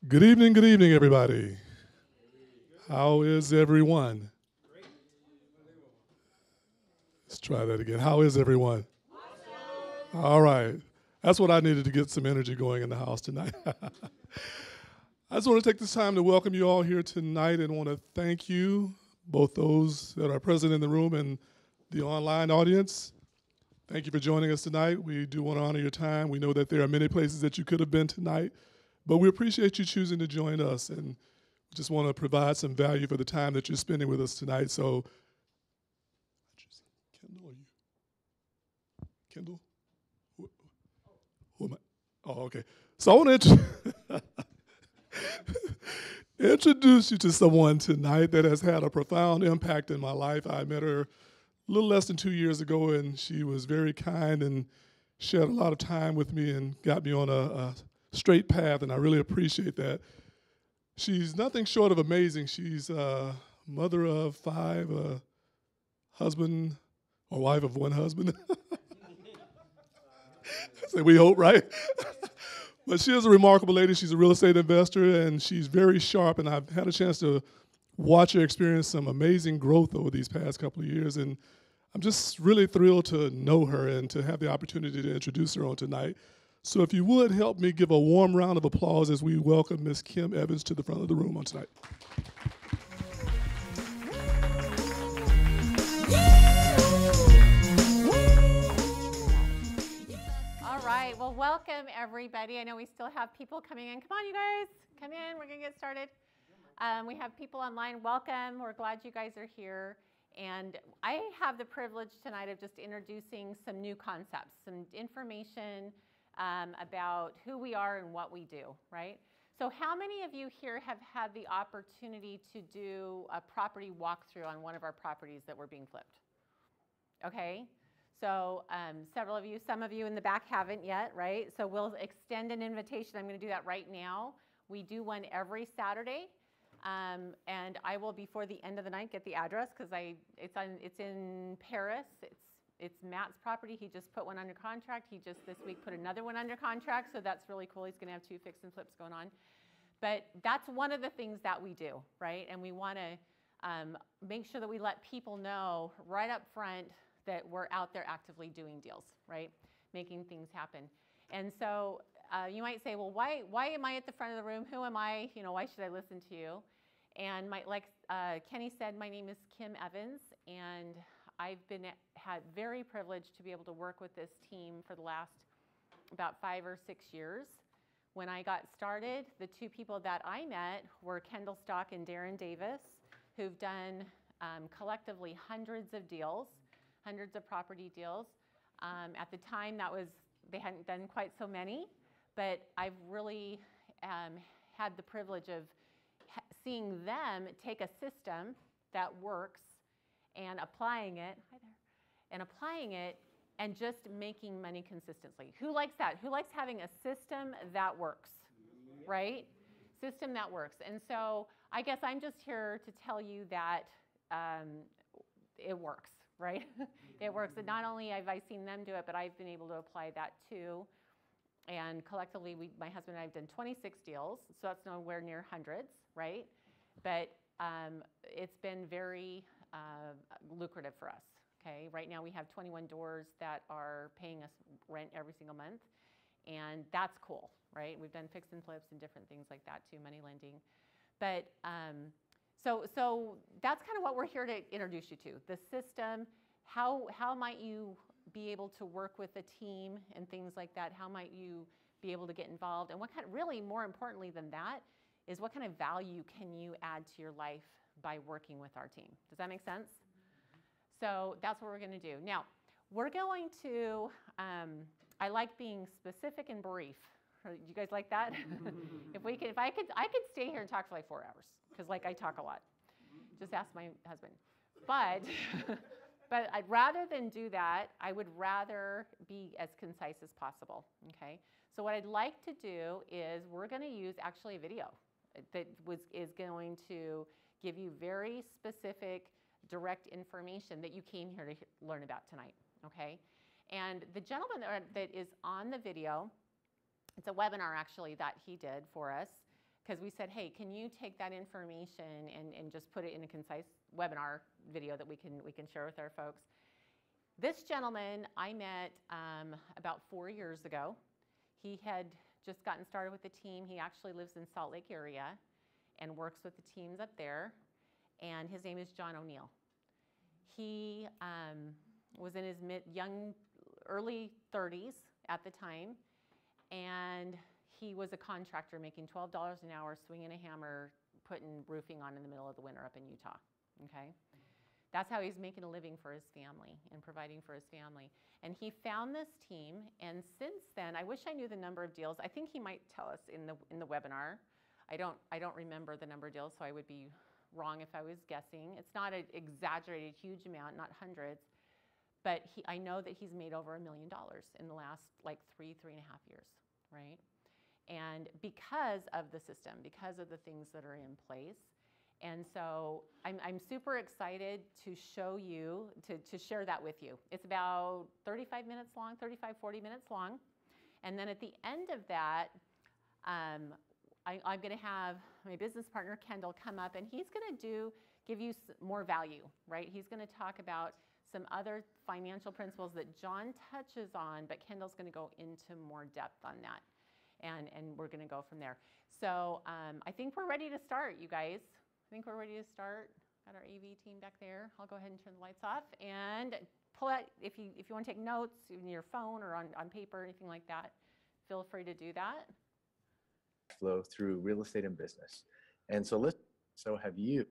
Good evening, everybody. How is everyone? Let's try that again. How is everyone? All right. That's what I needed to get some energy going in the house tonight. I just want to take this time to welcome you all here tonight and want to thank you, both those that are present in the room and the online audience. Thank you for joining us tonight. We do want to honor your time. We know that there are many places that you could have been tonight, but we appreciate you choosing to join us, and we just want to provide some value for the time that you're spending with us tonight. So, Kendall, are you? Kendall? Who am I? Oh, okay. So I want to introduce you to someone tonight that has had a profound impact in my life. I met her a little less than 2 years ago, and she was very kind and shared a lot of time with me and got me on a straight path, and I really appreciate that. She's nothing short of amazing. She's a mother of 5, a husband or wife of 1 husband. So we hope, right? But she is a remarkable lady. She's a real estate investor, and she's very sharp, and I've had a chance to watch her experience some amazing growth over these past couple of years, and I'm just really thrilled to know her and to have the opportunity to introduce her on tonight. So if you would help me give a warm round of applause as we welcome Ms. Kim Evans to the front of the room on tonight. All right, well, welcome everybody. I know we still have people coming in. Come on, you guys, come in. We're gonna get started. We have people online. Welcome. We're glad you guys are here. And I have the privilege tonight of just introducing some new concepts, some information about who we are and what we do, right? So how many of you here have had the opportunity to do a property walkthrough on one of our properties that were being flipped? Okay, so several of you, some of you in the back haven't yet, right? So we'll extend an invitation. I'm going to do that right now. We do one every Saturday. And I will, before the end of the night, get the address because it's in Paris. It's Matt's property. He just put one under contract. He just this week put another one under contract, so that's really cool. He's going to have 2 fix and flips going on. But that's one of the things that we do, right? And we want to make sure that we let people know right up front that we're out there actively doing deals, right? Making things happen. And so you might say, well, why am I at the front of the room? Who am I? You know, why should I listen to you? And like Kenny said, my name is Kim Evans, and I've had very privileged to be able to work with this team for the last about 5 or 6 years. When I got started, the 2 people that I met were Kendall Stock and Darren Davis, who've done collectively hundreds of deals, hundreds of property deals. At the time, they hadn't done quite so many, but I've really had the privilege of seeing them take a system that works and applying it, and just making money consistently. Who likes that? Who likes having a system that works, right? System that works. And so I guess I'm just here to tell you that it works, right? It works. And not only have I seen them do it, but I've been able to apply that too. And collectively, my husband and I have done 26 deals, so that's nowhere near hundreds, right? But it's been very lucrative for us, okay? Right now we have 21 doors that are paying us rent every single month, and that's cool, right? We've done fix and flips and different things like that too, money lending. But so that's kind of what we're here to introduce you to, the system. How might you be able to work with a team and things like that? How might you be able to get involved? And what kind of, really more importantly than that, is what kind of value can you add to your life by working with our team? Does that make sense? So that's what we're going to do. Now, we're going to, I like being specific and brief. Do you guys like that? I could stay here and talk for like 4 hours because like I talk a lot. Just ask my husband. But rather than do that, I would rather be as concise as possible, okay? So what I'd like to do is we're going to use actually a video that is going to give you very specific, direct information that you came here to learn about tonight, okay? And the gentleman that is on the video, it's a webinar actually that he did for us, because we said, hey, can you take that information and just put it in a concise webinar video that we can share with our folks. This gentleman I met about 4 years ago. He had just gotten started with the team. He actually lives in Salt Lake area and works with the teams up there. And his name is John O'Neill. He was in his early 30s at the time, and he was a contractor making $12 an hour, swinging a hammer, putting roofing on in the middle of the winter up in Utah, okay? That's how he's making a living for his family and providing for his family. And he found this team, and since then, I wish I knew the number of deals. I think he might tell us in the webinar. I don't remember the number of deals, so I would be wrong if I was guessing. It's not an exaggerated huge amount, not hundreds, but I know that he's made over $1 million in the last like 3.5 years, right? And because of the system, because of the things that are in place. And so I'm super excited to show you, to share that with you. It's about 35 minutes long, 35, 40 minutes long. And then at the end of that, I'm going to have my business partner, Kendall, come up, and he's going to give you more value, right? He's going to talk about some other financial principles that John touches on, but Kendall's going to go into more depth on that. And we're going to go from there. So I think we're ready to start, you guys. I think we're ready to start. Got our AV team back there. I'll go ahead and turn the lights off and pull out, if you want to take notes in your phone or on paper or anything like that, feel free to do that. Flow through real estate and business. And so have you.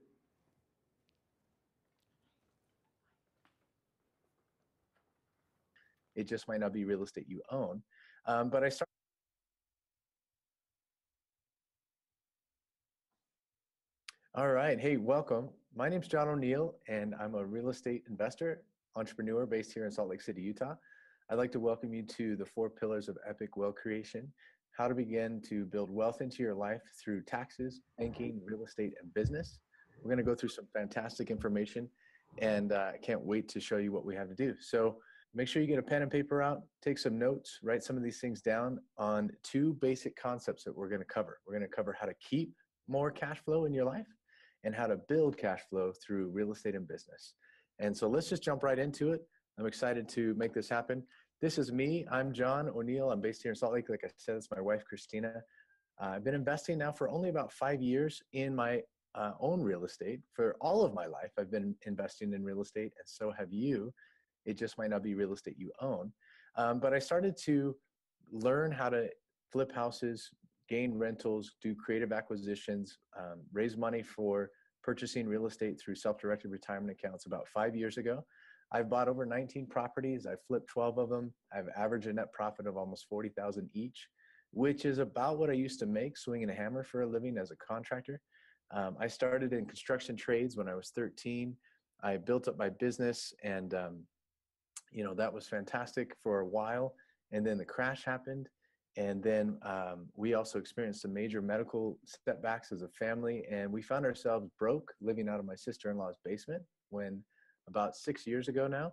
It just might not be real estate you own. But I started. All right. Hey, welcome. My name's John O'Neill, and I'm a real estate investor, entrepreneur based here in Salt Lake City, Utah. I'd like to welcome you to the 4 pillars of epic wealth creation, how to begin to build wealth into your life through taxes, banking, real estate, and business. We're going to go through some fantastic information, and I can't wait to show you what we have to do. So make sure you get a pen and paper out, take some notes, write some of these things down on 2 basic concepts that we're going to cover. We're going to cover how to keep more cash flow in your life and how to build cash flow through real estate and business. And so let's just jump right into it. I'm excited to make this happen. This is me. I'm John O'Neill. I'm based here in Salt Lake. Like I said, it's my wife, Christina. I've been investing now for only about 5 years in my own real estate. For all of my life, I've been investing in real estate, and so have you. It just might not be real estate you own. But I started to learn how to flip houses, gain rentals, do creative acquisitions, raise money for purchasing real estate through self-directed retirement accounts about 5 years ago. I've bought over 19 properties. I've flipped 12 of them. I've averaged a net profit of almost $40,000 each, which is about what I used to make swinging a hammer for a living as a contractor. I started in construction trades when I was 13. I built up my business, and that was fantastic for a while. And then the crash happened. And then we also experienced some major medical setbacks as a family, and we found ourselves broke, living out of my sister-in-law's basement when about 6 years ago now,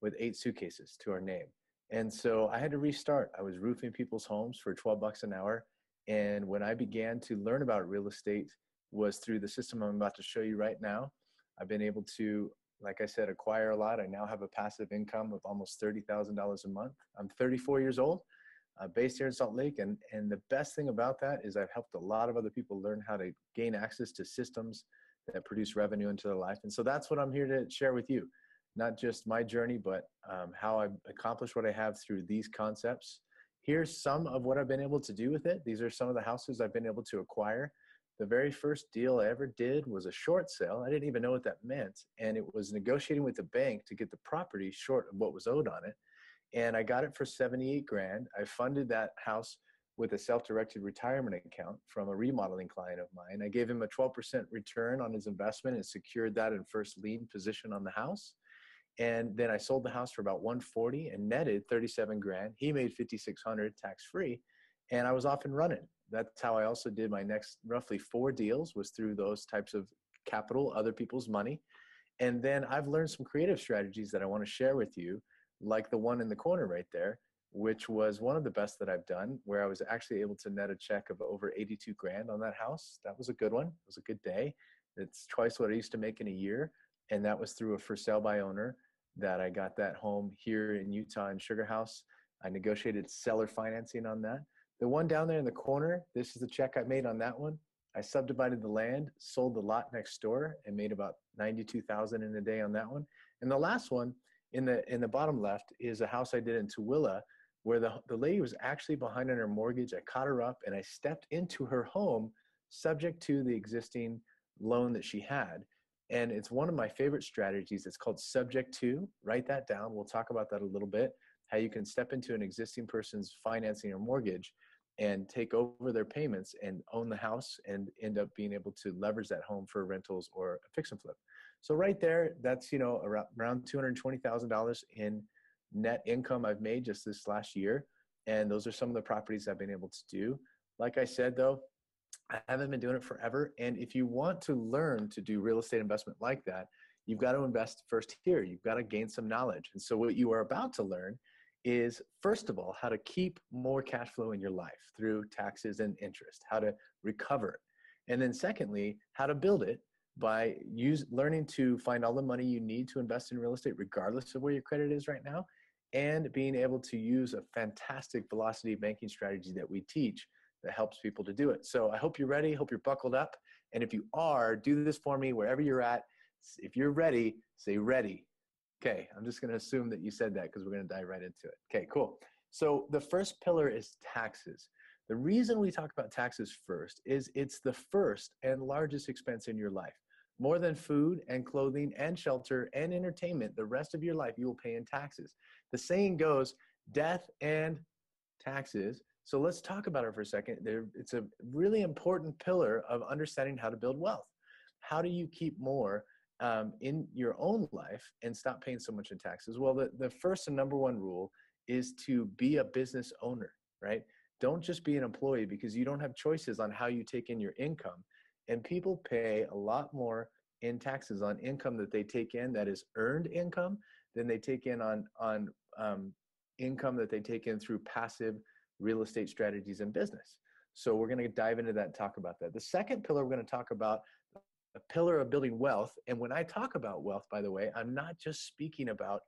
with 8 suitcases to our name. And so I had to restart. I was roofing people's homes for $12 an hour. And when I began to learn about real estate was through the system I'm about to show you right now. I've been able to, like I said, acquire a lot. I now have a passive income of almost $30,000 a month. I'm 34 years old. Based here in Salt Lake, and the best thing about that is I've helped a lot of other people learn how to gain access to systems that produce revenue into their life. And so that's what I'm here to share with you, not just my journey, but how I've accomplished what I have through these concepts. Here's some of what I've been able to do with it. These are some of the houses I've been able to acquire. The very first deal I ever did was a short sale. I didn't even know what that meant. And it was negotiating with the bank to get the property short of what was owed on it. And I got it for 78 grand. I funded that house with a self-directed retirement account from a remodeling client of mine. I gave him a 12% return on his investment and secured that in first lien position on the house. And then I sold the house for about 140 and netted 37 grand. He made 5,600 tax-free, and I was off and running. That's how I also did my next roughly 4 deals, was through those types of capital, other people's money. And then I've learned some creative strategies that I want to share with you, like the one in the corner right there, which was one of the best that I've done, where I was actually able to net a check of over 82 grand on that house. That was a good one. It was a good day. It's twice what I used to make in a year. And that was through a for sale by owner that I got that home here in Utah in Sugar House. I negotiated seller financing on that. The one down there in the corner, this is the check I made on that one. I subdivided the land, sold the lot next door, and made about 92,000 in a day on that one. And the last one in the bottom left is a house I did in Tooele, where the lady was actually behind on her mortgage. I caught her up and I stepped into her home subject to the existing loan that she had. And it's one of my favorite strategies. It's called subject to. Write that down. We'll talk about that a little bit, how you can step into an existing person's financing or mortgage and take over their payments and own the house and end up being able to leverage that home for rentals or a fix and flip. So right there, that's, around $220,000 in net income I've made just this last year. And those are some of the properties I've been able to do. Like I said, though, I haven't been doing it forever. And if you want to learn to do real estate investment like that, you've got to invest first here. You've got to gain some knowledge. And so what you are about to learn is, first of all, how to keep more cash flow in your life through taxes and interest, how to recover it. And then secondly, how to build it by learning to find all the money you need to invest in real estate, regardless of where your credit is right now, and being able to use a fantastic velocity banking strategy that we teach that helps people to do it. So I hope you're ready. Hope you're buckled up. And if you are, do this for me wherever you're at. If you're ready, say ready. Okay, I'm just going to assume that you said that because we're going to dive right into it. Okay, cool. So the first pillar is taxes. The reason we talk about taxes first is it's the first and largest expense in your life. More than food and clothing and shelter and entertainment, the rest of your life you will pay in taxes. The saying goes, death and taxes. So let's talk about it for a second. It's a really important pillar of understanding how to build wealth. How do you keep more in your own life and stop paying so much in taxes? Well, the first and number one rule is to be a business owner, right? Don't just be an employee, because you don't have choices on how you take in your income. And people pay a lot more in taxes on income that they take in that is earned income than they take in on income that they take in through passive real estate strategies in business. So we're going to dive into that and talk about that. The second pillar we're going to talk about, a pillar of building wealth. And when I talk about wealth, by the way, I'm not just speaking about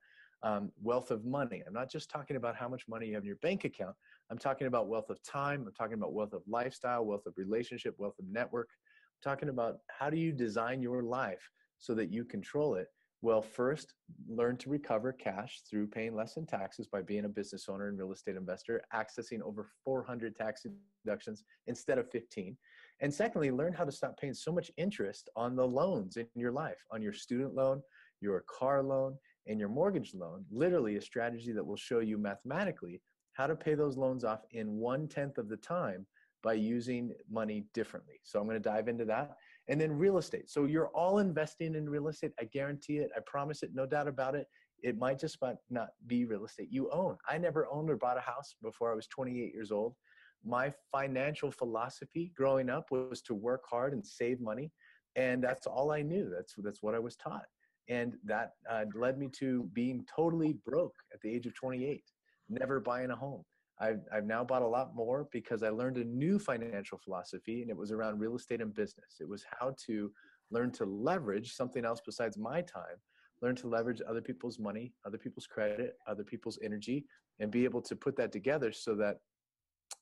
wealth of money. I'm not just talking about how much money you have in your bank account. I'm talking about wealth of time. I'm talking about wealth of lifestyle, wealth of relationship, wealth of network. I'm talking about how do you design your life so that you control it. Well, first, learn to recover cash through paying less in taxes by being a business owner and real estate investor, accessing over 400 tax deductions instead of 15. And secondly, learn how to stop paying so much interest on the loans in your life, on your student loan, your car loan, and your mortgage loan. Literally a strategy that will show you mathematically how to pay those loans off in 1/10 of the time by using money differently. So I'm going to dive into that. And then real estate. So you're all investing in real estate. I guarantee it. I promise it. No doubt about it. It might just not be real estate you own. I never owned or bought a house before I was 28 years old. My financial philosophy growing up was to work hard and save money. And that's all I knew. That's what I was taught. And that led me to being totally broke at the age of 28, never buying a home. I've now bought a lot more because I learned a new financial philosophy, and it was around real estate and business. It was how to learn to leverage something else besides my time, learn to leverage other people's money, other people's credit, other people's energy, and be able to put that together so that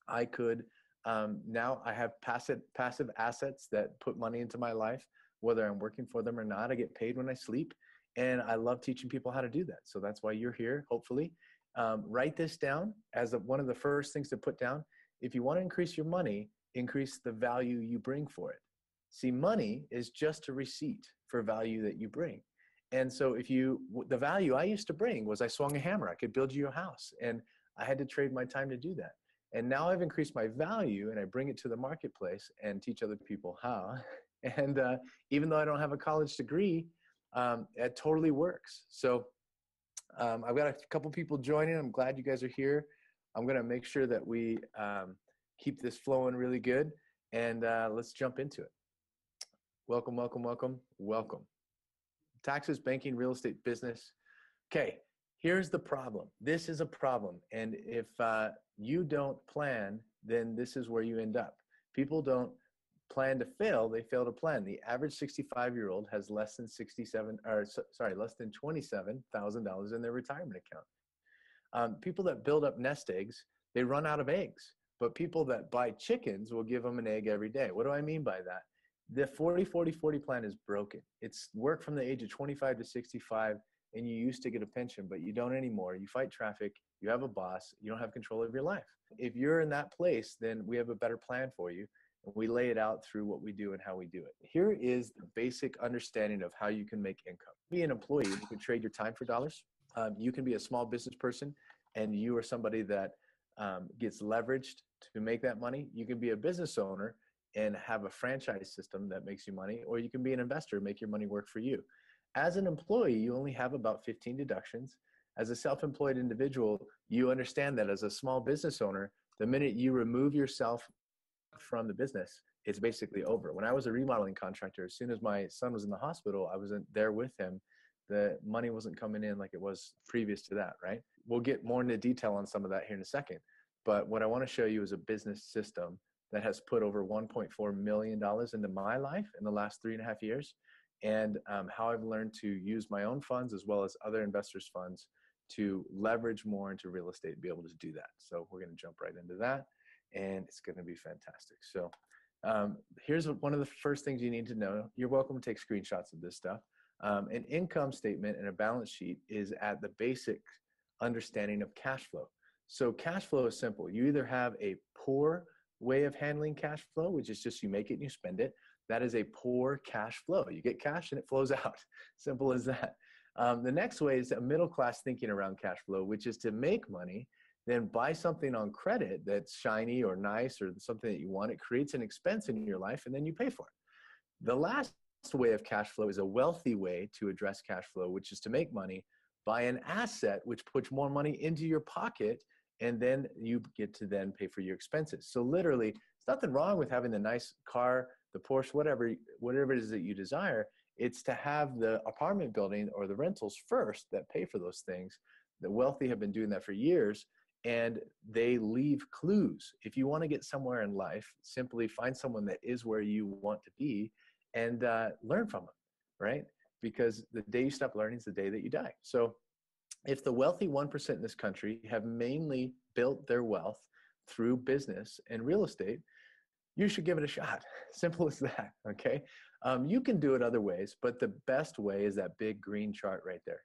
I could, now I have passive assets that put money into my life, whether I'm working for them or not. I get paid when I sleep, and I love teaching people how to do that. So that's why you're here, hopefully. Write this down as one of the first things to put down. If you want to increase your money, increase the value you bring for it. See, money is just a receipt for value that you bring. And so the value I used to bring was I swung a hammer. I could build you a house, and I had to trade my time to do that. And now I've increased my value, and I bring it to the marketplace and teach other people how. And even though I don't have a college degree, it totally works. So I've got a couple people joining. I'm glad you guys are here. I'm going to make sure that we keep this flowing really good, and let's jump into it. Welcome, welcome, welcome, welcome. Taxes, banking, real estate, business. Okay, Here's the problem. This is a problem. And if you don't plan, then this is where you end up. People don't plan to fail, they fail to plan. The average 65-year-old has less than less than $27,000 in their retirement account. People that build up nest eggs, they run out of eggs. But people that buy chickens will give them an egg every day. What do I mean by that? The 40-40-40 plan is broken. It's work from the age of 25 to 65, and you used to get a pension, but you don't anymore. You fight traffic, you have a boss, you don't have control of your life. If you're in that place, then we have a better plan for you. And we lay it out through what we do and how we do it. Here is the basic understanding of how you can make income. Be an employee, you can trade your time for dollars. You can be a small business person, and you are somebody that gets leveraged to make that money. You can be a business owner and have a franchise system that makes you money, or you can be an investor, make your money work for you. As an employee, you only have about 15 deductions. As a self-employed individual, you understand that as a small business owner, the minute you remove yourself from the business, it's basically over. When I was a remodeling contractor, as soon as my son was in the hospital, I wasn't there with him. The money wasn't coming in like it was previous to that, right? We'll get more into detail on some of that here in a second. But what I want to show you is a business system that has put over $1.4 million into my life in the last 3.5 years, and how I've learned to use my own funds as well as other investors' funds to leverage more into real estate and be able to do that. So we're going to jump right into that, and it's going to be fantastic. So here's one of the first things you need to know. You're welcome to take screenshots of this stuff. An income statement and a balance sheet is at the basic understanding of cash flow. So cash flow is simple. You either have a poor way of handling cash flow, which is just you make it and you spend it. That is a poor cash flow. You get cash and it flows out. Simple as that. The next way is a middle class thinking around cash flow, which is to make money, then buy something on credit that's shiny or nice or something that you want. It creates an expense in your life and then you pay for it. The last way of cash flow is a wealthy way to address cash flow, which is to make money, buy an asset which puts more money into your pocket, and then you get to then pay for your expenses. So literally, there's nothing wrong with having the nice car, the Porsche, whatever it is that you desire. It's to have the apartment building or the rentals first that pay for those things. The wealthy have been doing that for years, and they leave clues. If you want to get somewhere in life, simply find someone that is where you want to be and learn from them, right? Because the day you stop learning is the day that you die. So if the wealthy 1% in this country have mainly built their wealth through business and real estate, you should give it a shot. Simple as that, okay? You can do it other ways, but the best way is that big green chart right there.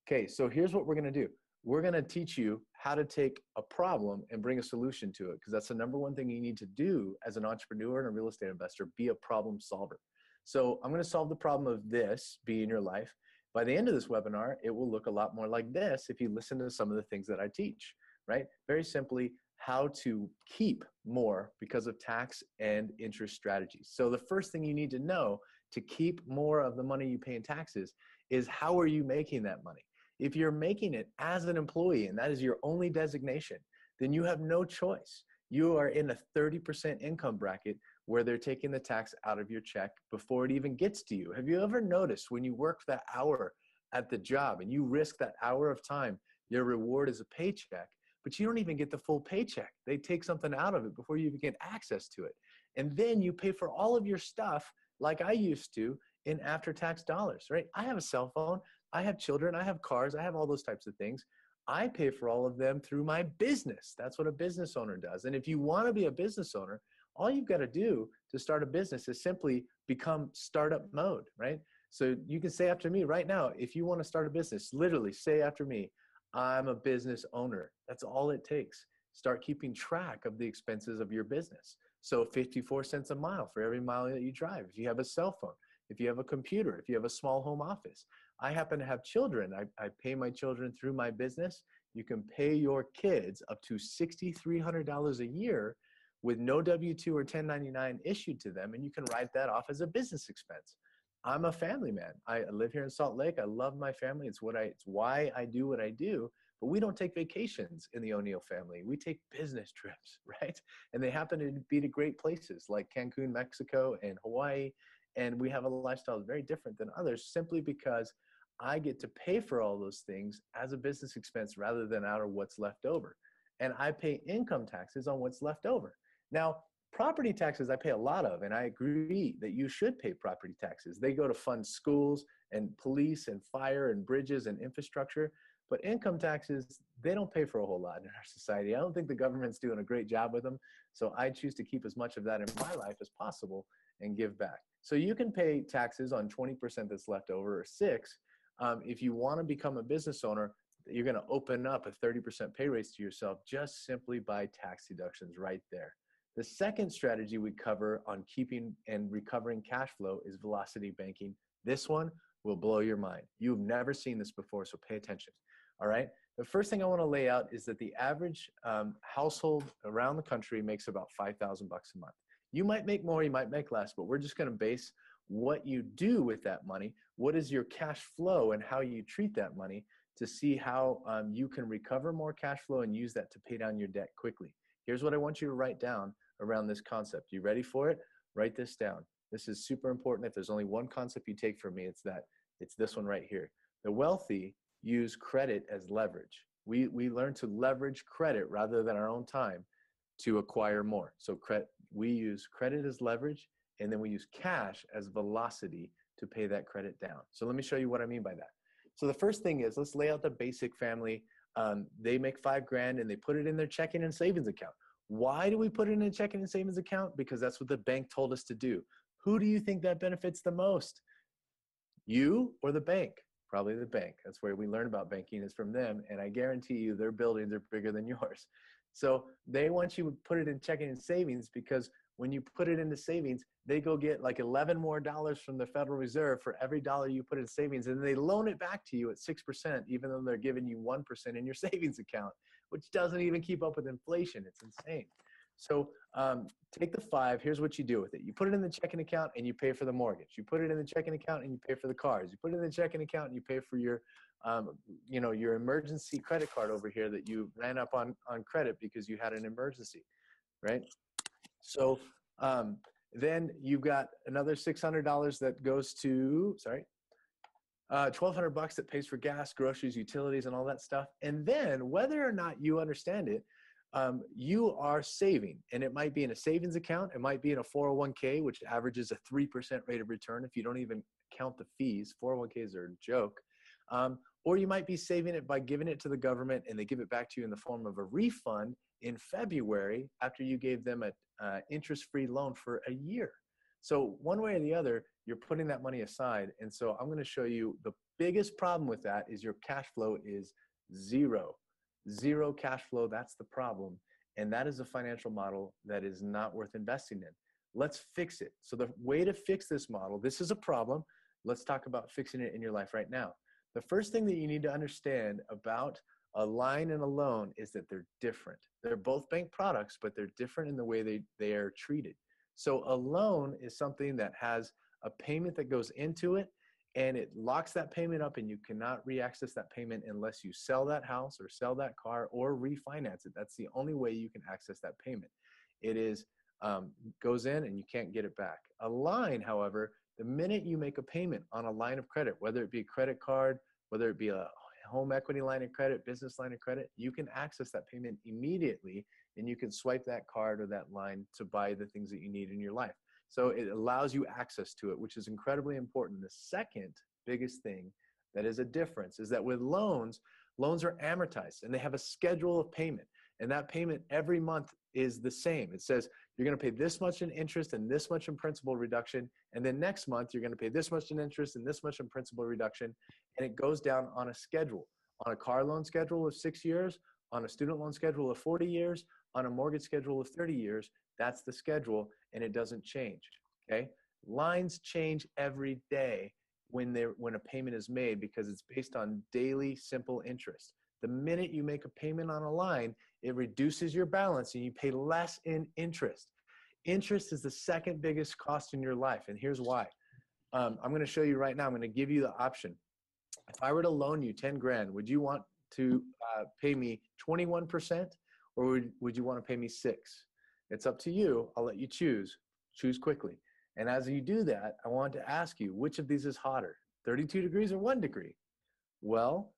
Okay, so here's what we're gonna do. We're gonna teach you how to take a problem and bring a solution to it, because that's the number one thing you need to do as an entrepreneur and a real estate investor, be a problem solver. So I'm gonna solve the problem of this be in your life. By the end of this webinar, it will look a lot more like this if you listen to some of the things that I teach, right? Very simply, how to keep more because of tax and interest strategies. So the first thing you need to know to keep more of the money you pay in taxes is how are you making that money? If you're making it as an employee and that is your only designation, then you have no choice. You are in a 30% income bracket where they're taking the tax out of your check before it even gets to you. Have you ever noticed when you work that hour at the job and you risk that hour of time, your reward is a paycheck, but you don't even get the full paycheck. They take something out of it before you even get access to it. And then you pay for all of your stuff like I used to in after-tax dollars, right? I have a cell phone, I have children, I have cars, I have all those types of things. I pay for all of them through my business. That's what a business owner does. And if you want to be a business owner, all you've got to do to start a business is simply become startup mode, right? So you can say after me right now, if you want to start a business, literally say after me, I'm a business owner. That's all it takes. Start keeping track of the expenses of your business. So 54 cents a mile for every mile that you drive. If you have a cell phone, if you have a computer, if you have a small home office. I happen to have children. I pay my children through my business. You can pay your kids up to $6,300 a year with no W-2 or 1099 issued to them, and you can write that off as a business expense. I'm a family man. I live here in Salt Lake. I love my family. It's why I do what I do, but we don't take vacations in the O'Neill family. We take business trips, right? And they happen to be to great places like Cancun, Mexico, and Hawaii. And we have a lifestyle that's very different than others simply because I get to pay for all those things as a business expense rather than out of what's left over. And I pay income taxes on what's left over. Now, property taxes I pay a lot of, and I agree that you should pay property taxes. They go to fund schools and police and fire and bridges and infrastructure. But income taxes, they don't pay for a whole lot in our society. I don't think the government's doing a great job with them. So I choose to keep as much of that in my life as possible and give back. So you can pay taxes on 20% that's left over, or 6. If you want to become a business owner, you're going to open up a 30% pay raise to yourself just simply by tax deductions right there. The second strategy we cover on keeping and recovering cash flow is velocity banking. This one will blow your mind. You've never seen this before, so pay attention. All right. The first thing I want to lay out is that the average household around the country makes about $5,000 a month. You might make more, you might make less, but we're just going to base what you do with that money. What is your cash flow and how you treat that money to see how you can recover more cash flow and use that to pay down your debt quickly. Here's what I want you to write down around this concept. You ready for it? Write this down. This is super important. If there's only one concept you take from me, it's this one right here. The wealthy use credit as leverage. We learn to leverage credit rather than our own time to acquire more. So we use credit as leverage, and then we use cash as velocity to pay that credit down. So let me show you what I mean by that. So the first thing is, let's lay out the basic family. They make $5,000 and they put it in their checking and savings account. Why do we put it in a checking and savings account? Because that's what the bank told us to do. Who do you think that benefits the most? You or the bank? Probably the bank. That's where we learn about banking, is from them. And I guarantee you their buildings are bigger than yours. So they want you to put it in checking and savings, because when you put it into savings, they go get like $11 more from the Federal Reserve for every dollar you put in savings. And they loan it back to you at 6%, even though they're giving you 1% in your savings account, which doesn't even keep up with inflation. It's insane. So take the 5, here's what you do with it. You put it in the checking account and you pay for the mortgage. You put it in the checking account and you pay for the cars. You put it in the checking account and you pay for your, your emergency credit card over here that you ran up on credit because you had an emergency, right? So then you've got another $600 that goes to, $1,200 that pays for gas, groceries, utilities, and all that stuff. And then whether or not you understand it, you are saving, and it might be in a savings account. It might be in a 401k, which averages a 3% rate of return. If you don't even count the fees, 401ks are a joke. Or you might be saving it by giving it to the government, and they give it back to you in the form of a refund in February after you gave them an interest-free loan for a year. So one way or the other, you're putting that money aside. And so I'm going to show you the biggest problem with that is your cash flow is zero. Zero cash flow, that's the problem. And that is a financial model that is not worth investing in. Let's fix it. So the way to fix this model, this is a problem. Let's talk about fixing it in your life right now. The first thing that you need to understand about a line and a loan is that they're different. They're both bank products, but they're different in the way they are treated. So a loan is something that has a payment that goes into it, and it locks that payment up, and you cannot re-access that payment unless you sell that house or sell that car or refinance it. That's the only way you can access that payment. It is goes in and you can't get it back. A line, however, the minute you make a payment on a line of credit, whether it be a credit card, whether it be a home equity line of credit, business line of credit, you can access that payment immediately, and you can swipe that card or that line to buy the things that you need in your life. So it allows you access to it, which is incredibly important. The second biggest thing that is a difference is that with loans are amortized, and they have a schedule of payment. And that payment every month is the same. It says you're going to pay this much in interest and this much in principal reduction. And then next month, you're going to pay this much in interest and this much in principal reduction. And it goes down on a schedule, on a car loan schedule of 6 years, on a student loan schedule of 40 years, on a mortgage schedule of 30 years. That's the schedule, and it doesn't change. Okay. Lines change every day when a payment is made, because it's based on daily simple interest. The minute you make a payment on a line, it reduces your balance and you pay less in interest. Interest is the second biggest cost in your life, and here's why. I'm going to show you right now. I'm going to give you the option. If I were to loan you 10 grand, would you want to pay me 21%, or would you want to pay me 6%? It's up to you. I'll let you choose. Choose quickly. And as you do that, I want to ask you, which of these is hotter, 32 degrees or 1 degree? Well,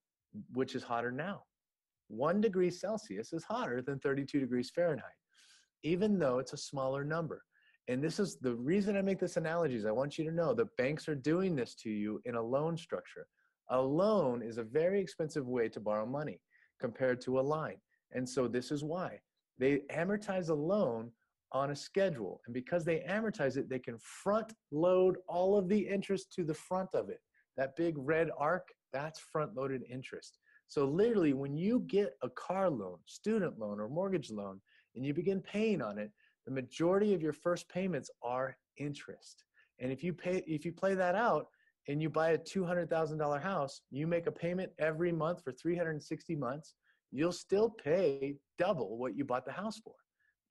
which is hotter now? 1 degree Celsius is hotter than 32 degrees Fahrenheit, even though it's a smaller number. And this is the reason I make this analogy is I want you to know that banks are doing this to you in a loan structure. A loan is a very expensive way to borrow money compared to a line. And so this is why. They amortize a loan on a schedule. And because they amortize it, they can front load all of the interest to the front of it. That big red arc, that's front loaded interest. So literally when you get a car loan, student loan, or mortgage loan, and you begin paying on it, the majority of your first payments are interest. And if you play that out and you buy a $200,000 house, you make a payment every month for 360 months, you'll still pay double what you bought the house for.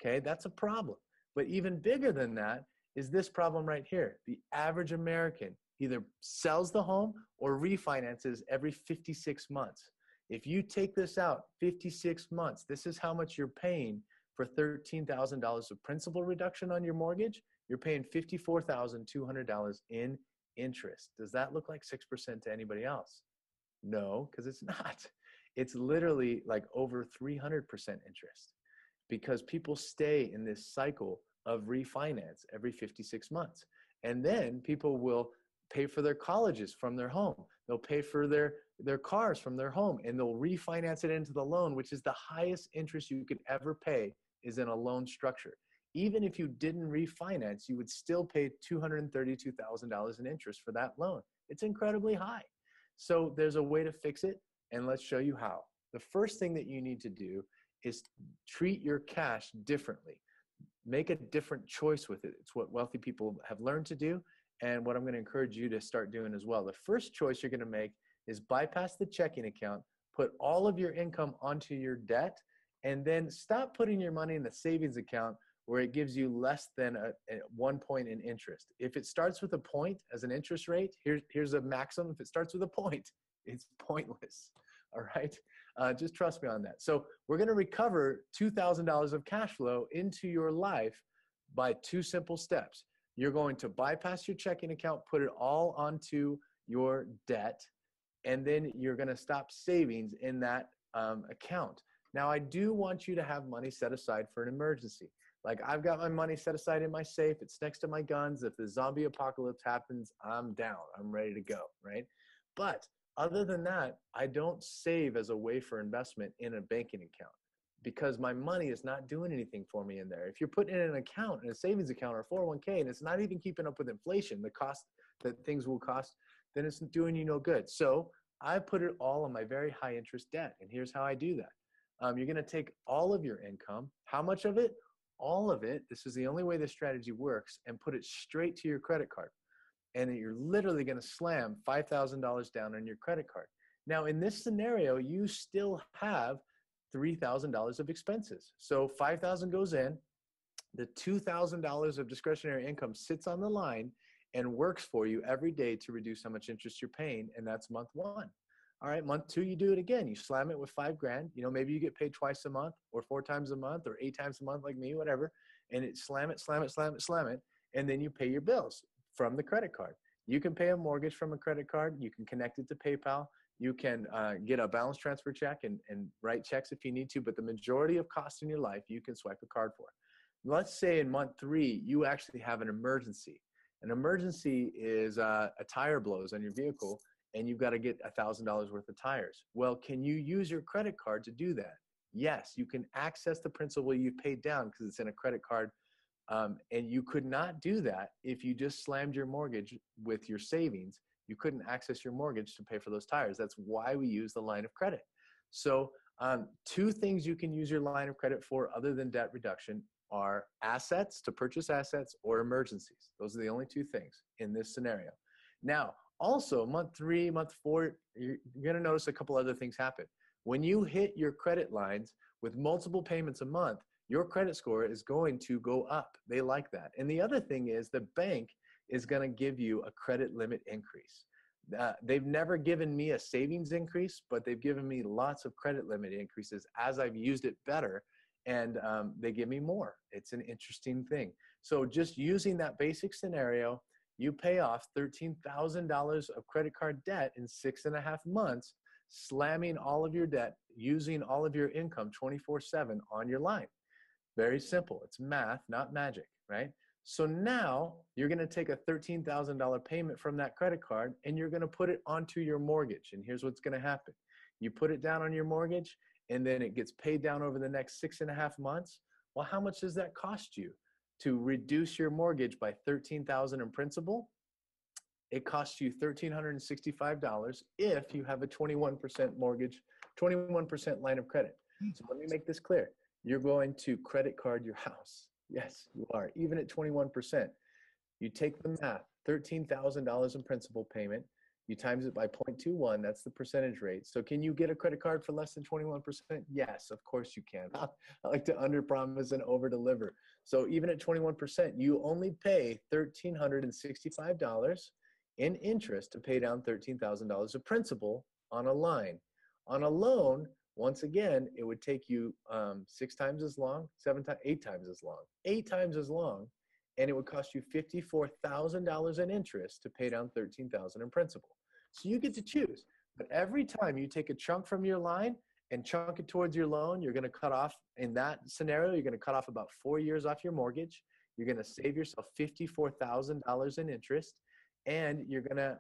Okay, that's a problem. But even bigger than that is this problem right here. The average American either sells the home or refinances every 56 months. If you take this out 56 months, this is how much you're paying for $13,000 of principal reduction on your mortgage. You're paying $54,200 in interest. Does that look like 6% to anybody else? No, because it's not. It's literally like over 300% interest because people stay in this cycle of refinance every 56 months. And then people will pay for their colleges from their home. They'll pay for their cars from their home, and they'll refinance it into the loan, which is the highest interest you could ever pay is in a loan structure. Even if you didn't refinance, you would still pay $232,000 in interest for that loan. It's incredibly high. So there's a way to fix it, and let's show you how. The first thing that you need to do is treat your cash differently. Make a different choice with it. It's what wealthy people have learned to do, and what I'm going to encourage you to start doing as well. The first choice you're going to make is bypass the checking account, put all of your income onto your debt, and then stop putting your money in the savings account where it gives you less than 1 point in interest. If it starts with a point as an interest rate, here's a maximum. If it starts with a point, it's pointless. All right. Just trust me on that. So we're going to recover $2,000 of cash flow into your life by 2 simple steps. You're going to bypass your checking account, put it all onto your debt, and then you're going to stop savings in that account. Now, I do want you to have money set aside for an emergency. Like I've got my money set aside in my safe. It's next to my guns. If the zombie apocalypse happens, I'm down. I'm ready to go, right? But other than that, I don't save as a way for investment in a banking account because my money is not doing anything for me in there. If you're putting it in an account, in a savings account or 401k, and it's not even keeping up with inflation, the cost that things will cost, then it's doing you no good. So I put it all on my very high interest debt. And here's how I do that. You're going to take all of your income. How much of it? All of it. This is the only way this strategy works, and put it straight to your credit card. And you're literally going to slam $5,000 down on your credit card. Now, in this scenario, you still have $3,000 of expenses. So $5,000 goes in, the $2,000 of discretionary income sits on the line and works for you every day to reduce how much interest you're paying. And that's month 1. All right, month 2, you do it again. You slam it with $5 grand. You know, maybe you get paid twice a month or 4 times a month or 8 times a month like me, whatever. And it slam it. And then you pay your bills from the credit card. You can pay a mortgage from a credit card. You can connect it to PayPal. You can get a balance transfer check and write checks if you need to. But the majority of costs in your life, you can swipe a card for. Let's say in month 3, you actually have an emergency. An emergency is a tire blows on your vehicle, and you've got to get $1,000 worth of tires. Well, can you use your credit card to do that? Yes, you can access the principal you've paid down because it's in a credit card. And you could not do that if you just slammed your mortgage with your savings. You couldn't access your mortgage to pay for those tires. That's why we use the line of credit. So 2 things you can use your line of credit for other than debt reduction are assets, to purchase assets, or emergencies. Those are the only 2 things in this scenario. Now, also, month 3, month 4, you're going to notice a couple other things happen. When you hit your credit lines with multiple payments a month, your credit score is going to go up. They like that. And the other thing is the bank is going to give you a credit limit increase. They've never given me a savings increase, but they've given me lots of credit limit increases as I've used it better, and they give me more. It's an interesting thing. So just using that basic scenario, you pay off $13,000 of credit card debt in 6.5 months slamming all of your debt, using all of your income 24/7 on your line. Very simple. It's math, not magic, right? So now you're going to take a $13,000 payment from that credit card and you're going to put it onto your mortgage. And here's what's going to happen. You put it down on your mortgage and then it gets paid down over the next 6.5 months. Well, how much does that cost you to reduce your mortgage by $13,000 in principal? It costs you $1,365 if you have a 21% mortgage, 21% line of credit. So let me make this clear. You're going to credit card your house. Yes, you are. Even at 21%, you take the math, $13,000 in principal payment, you times it by 0.21, that's the percentage rate. So can you get a credit card for less than 21%? Yes, of course you can. I like to underpromise and overdeliver. So even at 21%, you only pay $1,365 in interest to pay down $13,000 of principal on a line. On a loan, once again, it would take you 6 times as long, 8 times as long, and it would cost you $54,000 in interest to pay down $13,000 in principal. So you get to choose. But every time you take a chunk from your line and chunk it towards your loan, you're going to cut off, in that scenario, you're going to cut off about 4 years off your mortgage. You're going to save yourself $54,000 in interest, and you're going to,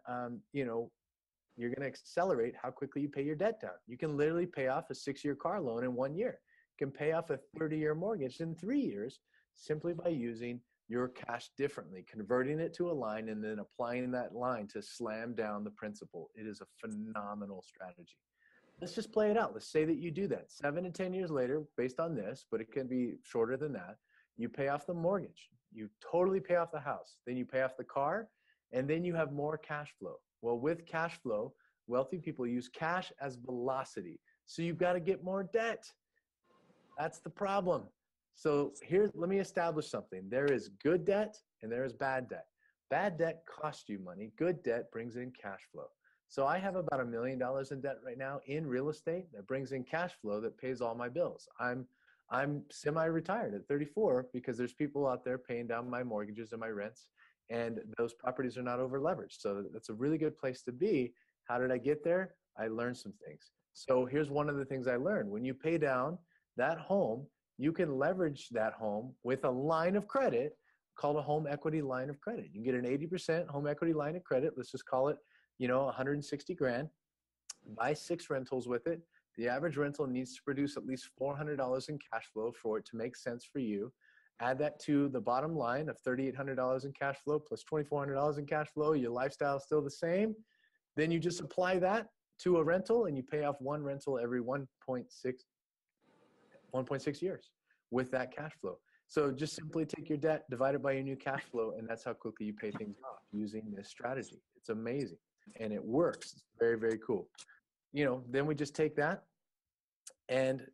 you're going to accelerate how quickly you pay your debt down. You can literally pay off a 6-year car loan in 1 year. You can pay off a 30-year mortgage in 3 years simply by using your cash differently, converting it to a line and then applying that line to slam down the principal. It is a phenomenal strategy. Let's just play it out. Let's say that you do that 7 to 10 years later based on this, but it can be shorter than that. You pay off the mortgage. You totally pay off the house. Then you pay off the car, and then you have more cash flow. Well, with cash flow, wealthy people use cash as velocity. So you've got to get more debt. That's the problem. So let me establish something. There is good debt and there is bad debt. Bad debt costs you money. Good debt brings in cash flow. So I have about $1 million in debt right now in real estate that brings in cash flow that pays all my bills. I'm semi-retired at 34 because there's people out there paying down my mortgages and my rents, and those properties are not over leveraged. So that's a really good place to be. How did I get there? I learned some things. So here's one of the things I learned. When you pay down that home, you can leverage that home with a line of credit called a home equity line of credit. You can get an 80% home equity line of credit. Let's just call it, 160 grand. Buy 6 rentals with it. The average rental needs to produce at least $400 in cash flow for it to make sense for you. Add that to the bottom line of $3,800 in cash flow plus $2,400 in cash flow. Your lifestyle is still the same. Then you just apply that to a rental and you pay off one rental every 1.6 years with that cash flow. So just simply take your debt, divide it by your new cash flow, and that's how quickly you pay things off using this strategy. It's amazing, and it works. It's very, very cool. Then we just take that, and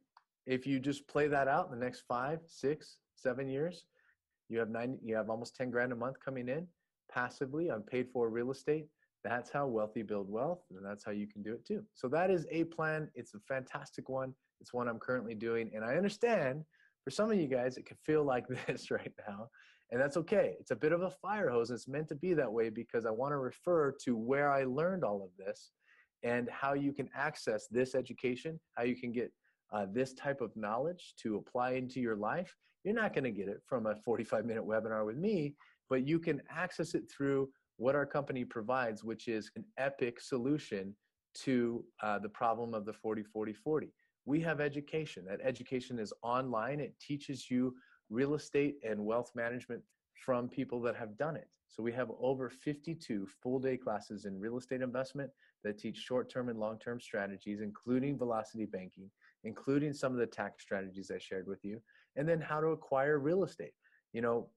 if you just play that out in the next 5, 6, 7 years, you have almost 10 grand a month coming in passively on paid for real estate. That's how wealthy build wealth, and that's how you can do it too. So that is a plan. It's a fantastic one. It's one I'm currently doing, and I understand for some of you guys, it can feel like this right now, and that's okay. It's a bit of a fire hose. It's meant to be that way because I want to refer to where I learned all of this and how you can access this education, how you can get this type of knowledge to apply into your life. You're not going to get it from a 45-minute webinar with me, but you can access it through what our company provides, which is an epic solution to the problem of the 40-40-40. We have education. That education is online. It teaches you real estate and wealth management from people that have done it. So we have over 52 full-day classes in real estate investment that teach short-term and long-term strategies, including velocity banking, including some of the tax strategies I shared with you, and then how to acquire real estate.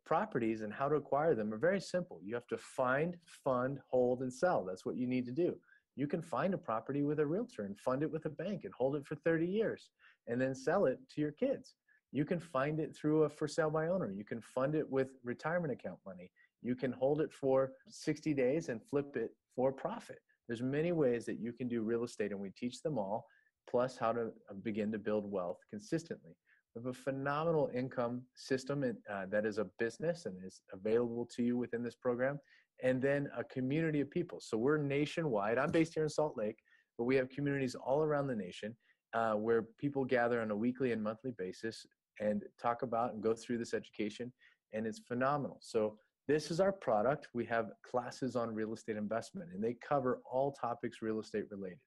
Properties and how to acquire them are very simple. You have to find, fund, hold, and sell. That's what you need to do. You can find a property with a realtor and fund it with a bank and hold it for 30 years and then sell it to your kids. You can find it through a for sale by owner. You can fund it with retirement account money. You can hold it for 60 days and flip it for profit. There's many ways that you can do real estate, and we teach them all, plus how to begin to build wealth consistently. We have a phenomenal income system that is a business and is available to you within this program, and then a community of people. So we're nationwide. I'm based here in Salt Lake, but we have communities all around the nation where people gather on a weekly and monthly basis and talk about and go through this education, and it's phenomenal. So this is our product. We have classes on real estate investment, and they cover all topics real estate related.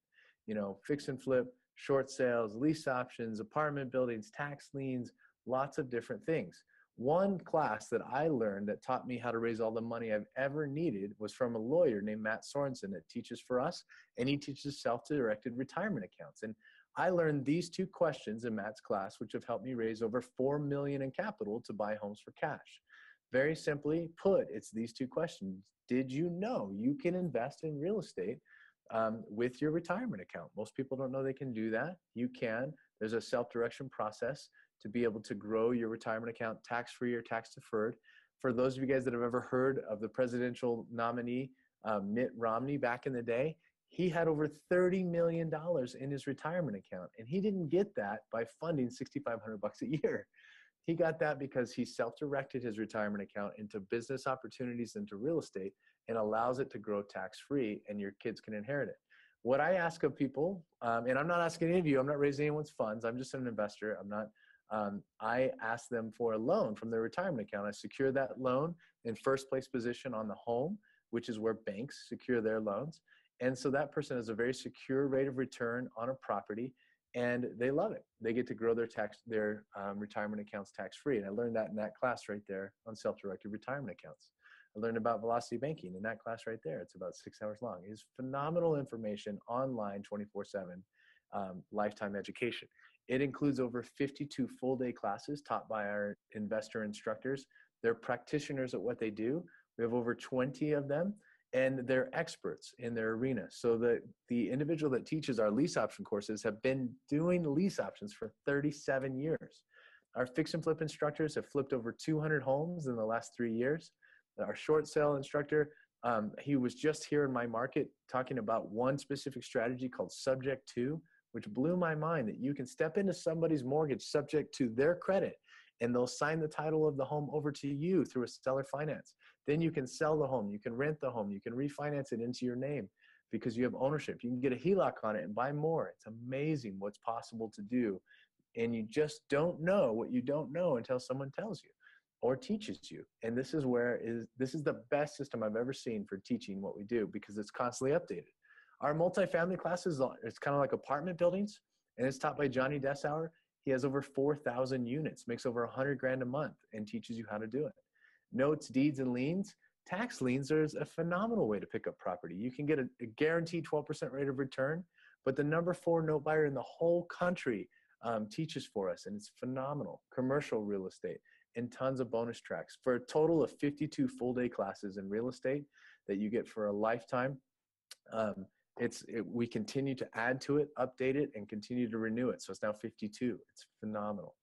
You know, fix and flip, short sales, lease options, apartment buildings, tax liens, lots of different things. One class that I learned that taught me how to raise all the money I've ever needed was from a lawyer named Matt Sorensen that teaches for us, and he teaches self-directed retirement accounts. And I learned these two questions in Matt's class, which have helped me raise over $4 million in capital to buy homes for cash. Very simply put, it's these two questions. Did you know you can invest in real estate with your retirement account? Most people don't know they can do that. You can. There's a self-direction process to be able to grow your retirement account tax-free or tax-deferred. For those of you guys that have ever heard of the presidential nominee, Mitt Romney, back in the day, he had over $30 million in his retirement account, and he didn't get that by funding $6,500 a year. He got that because he self-directed his retirement account into business opportunities, into real estate, and allows it to grow tax-free, and your kids can inherit it. What I ask of people, and I'm not asking any of you, I'm not raising anyone's funds, I'm just an investor, I ask them for a loan from their retirement account. I secure that loan in first place position on the home, which is where banks secure their loans. And so that person has a very secure rate of return on a property, and they love it. They get to grow their retirement accounts tax-free. And I learned that in that class right there on self-directed retirement accounts. I learned about velocity banking in that class right there. It's about 6 hours long. It's phenomenal information online 24/7, lifetime education. It includes over 52 full-day classes taught by our investor instructors. They're practitioners at what they do. We have over 20 of them, and they're experts in their arena. So the individual that teaches our lease option courses have been doing lease options for 37 years. Our fix and flip instructors have flipped over 200 homes in the last 3 years. Our short sale instructor, he was just here in my market talking about one specific strategy called Subject To, which blew my mind, that you can step into somebody's mortgage subject to their credit, and they'll sign the title of the home over to you through a seller finance. Then you can sell the home, you can rent the home, you can refinance it into your name because you have ownership. You can get a HELOC on it and buy more. It's amazing what's possible to do. And you just don't know what you don't know until someone tells you or teaches you. And this is the best system I've ever seen for teaching what we do, because it's constantly updated. Our multifamily classes, it's kind of like apartment buildings, and it's taught by Johnny Dessauer. He has over 4,000 units, makes over 100 grand a month, and teaches you how to do it. Notes, deeds, and liens. Tax liens are a phenomenal way to pick up property. You can get a guaranteed 12% rate of return, but the number 4 note buyer in the whole country teaches for us, and it's phenomenal. Commercial real estate and tons of bonus tracks for a total of 52 full-day classes in real estate that you get for a lifetime. We continue to add to it, update it, and continue to renew it. So it's now 52. It's phenomenal.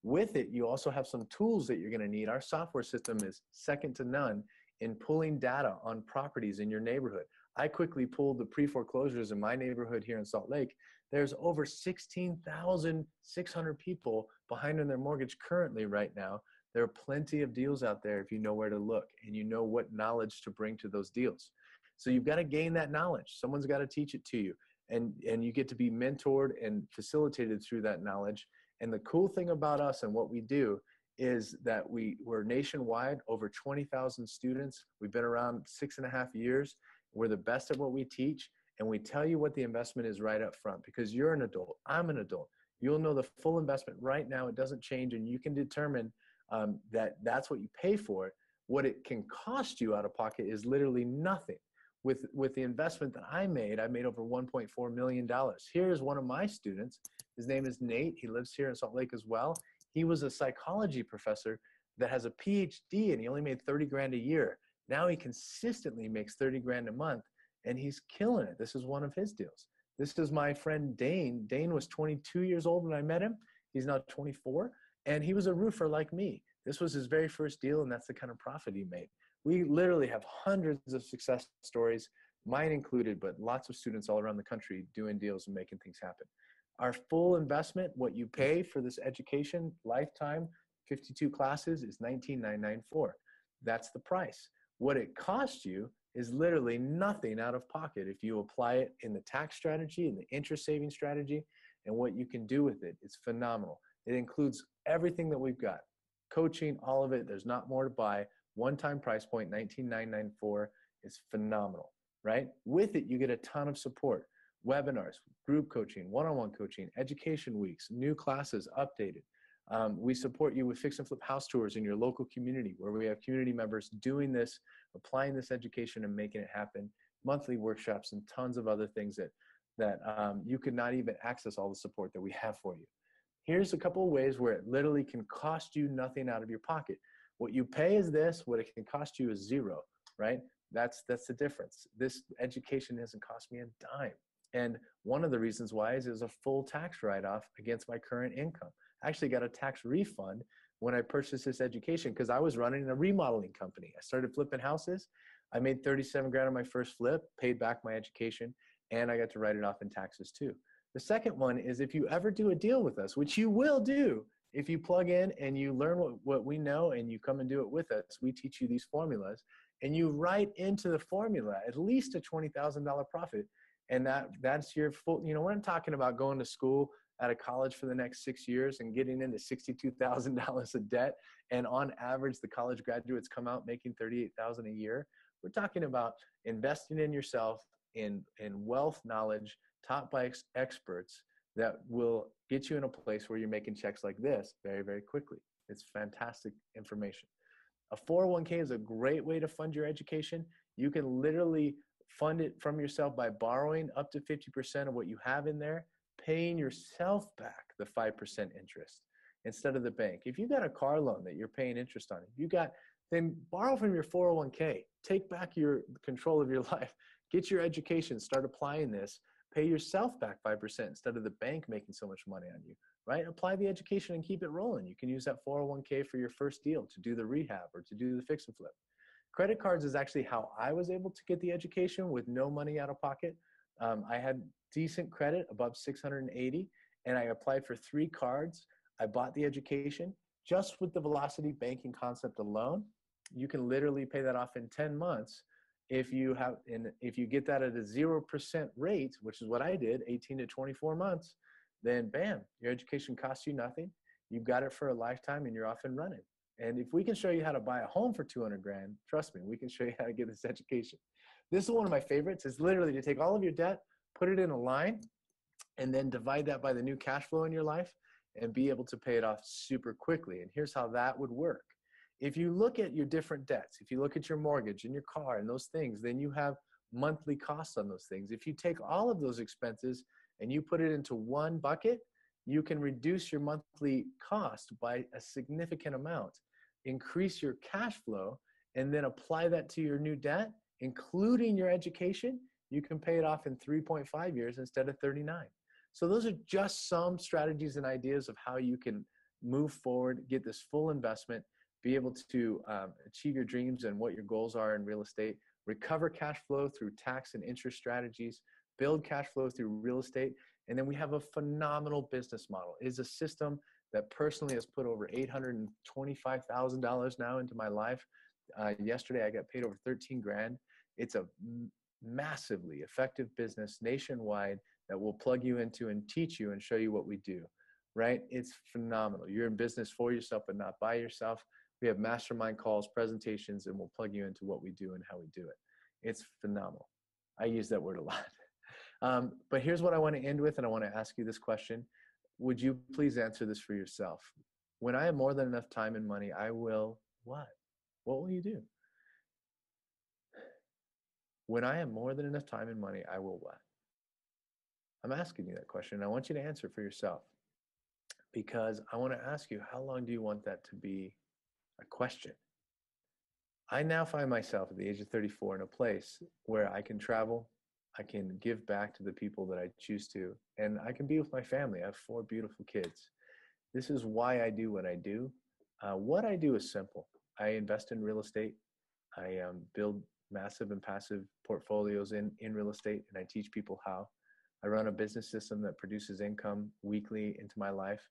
With it, you also have some tools that you're going to need. Our software system is second to none in pulling data on properties in your neighborhood. I quickly pulled the pre-foreclosures in my neighborhood here in Salt Lake. There's over 16,600 people behind on their mortgage currently right now. There are plenty of deals out there if you know where to look and you know what knowledge to bring to those deals. So you've got to gain that knowledge. Someone's got to teach it to you, and you get to be mentored and facilitated through that knowledge. And the cool thing about us and what we do is that we're nationwide, over 20,000 students. We've been around 6.5 years. We're the best at what we teach, and we tell you what the investment is right up front, because you're an adult, I'm an adult. You'll know the full investment right now. It doesn't change, and you can determine that's what you pay for it. What it can cost you out of pocket is literally nothing. With the investment that I made over $1.4 million. Here's one of my students. His name is Nate. He lives here in Salt Lake as well. He was a psychology professor that has a PhD, and he only made 30 grand a year. Now he consistently makes 30 grand a month, and he's killing it. This is one of his deals. This is my friend Dane. Dane was 22 years old when I met him. He's now 24, and he was a roofer like me. This was his very first deal, and that's the kind of profit he made. We literally have hundreds of success stories, mine included, but lots of students all around the country doing deals and making things happen. Our full investment, what you pay for this education, lifetime, 52 classes, is $19,994. That's the price. What it costs you is literally nothing out of pocket if you apply it in the tax strategy and the interest saving strategy and what you can do with it. It's phenomenal. It includes everything that we've got, coaching, all of it. There's not more to buy. One-time price point, $19,994 is phenomenal, right? With it, you get a ton of support, webinars, group coaching, one-on-one coaching, education weeks, new classes updated. We support you with fix and flip house tours in your local community where we have community members doing this, applying this education and making it happen, monthly workshops and tons of other things that you could not even access all the support that we have for you. Here's a couple of ways where it literally can cost you nothing out of your pocket. What you pay is this, what it can cost you is zero, right? That's the difference. This education hasn't cost me a dime. And one of the reasons why is it was a full tax write-off against my current income. I actually got a tax refund when I purchased this education because I was running a remodeling company. I started flipping houses. I made 37 grand on my first flip, paid back my education, and I got to write it off in taxes too. The second one is if you ever do a deal with us, which you will do, if you plug in and you learn what we know and you come and do it with us, we teach you these formulas and you write into the formula at least a $20,000 profit. And that's your full, you know, when I'm talking about going to school at a college for the next 6 years and getting into $62,000 of debt, and on average, the college graduates come out making $38,000 a year. We're talking about investing in yourself in wealth knowledge taught by experts that will get you in a place where you're making checks like this very, very quickly. It's fantastic information. A 401k is a great way to fund your education. You can literally fund it from yourself by borrowing up to 50% of what you have in there, paying yourself back the 5% interest instead of the bank. If you got a car loan that you're paying interest on, then borrow from your 401k, take back your control of your life, get your education, start applying this, pay yourself back 5% instead of the bank making so much money on you, right? Apply the education and keep it rolling. You can use that 401k for your first deal to do the rehab or to do the fix and flip. Credit cards is actually how I was able to get the education with no money out of pocket. I had decent credit above 680 and I applied for 3 cards. I bought the education just with the velocity banking concept alone. You can literally pay that off in 10 months. If you get that at a 0% rate, which is what I did, 18 to 24 months, then bam, your education costs you nothing. You've got it for a lifetime and you're off and running. And if we can show you how to buy a home for 200 grand, trust me, we can show you how to get this education. This is one of my favorites. It's literally to take all of your debt, put it in a line, and then divide that by the new cash flow in your life and be able to pay it off super quickly. And here's how that would work. If you look at your different debts, if you look at your mortgage and your car and those things, then you have monthly costs on those things. If you take all of those expenses and you put it into one bucket, you can reduce your monthly cost by a significant amount, increase your cash flow, and then apply that to your new debt, including your education. You can pay it off in 3.5 years instead of 39. So those are just some strategies and ideas of how you can move forward, get this full investment, be able to achieve your dreams and what your goals are in real estate, recover cash flow through tax and interest strategies, build cash flow through real estate. And then we have a phenomenal business model. It is a system that personally has put over $825,000 now into my life. Yesterday, I got paid over 13 grand. It's a massively effective business nationwide that will plug you into and teach you and show you what we do, right? It's phenomenal. You're in business for yourself, but not by yourself. We have mastermind calls, presentations, and we'll plug you into what we do and how we do it. It's phenomenal. I use that word a lot. But here's what I want to end with, and I want to ask you this question. Would you please answer this for yourself? When I have more than enough time and money, I will what? What will you do? When I have more than enough time and money, I will what? I'm asking you that question, and I want you to answer for yourself because I want to ask you, how long do you want that to be a question? I now find myself at the age of 34 in a place where I can travel, I can give back to the people that I choose to, and I can be with my family. I have 4 beautiful kids. This is why I do what I do. What I do is simple. I invest in real estate. I build massive and passive portfolios in real estate, and I teach people how. I run a business system that produces income weekly into my life.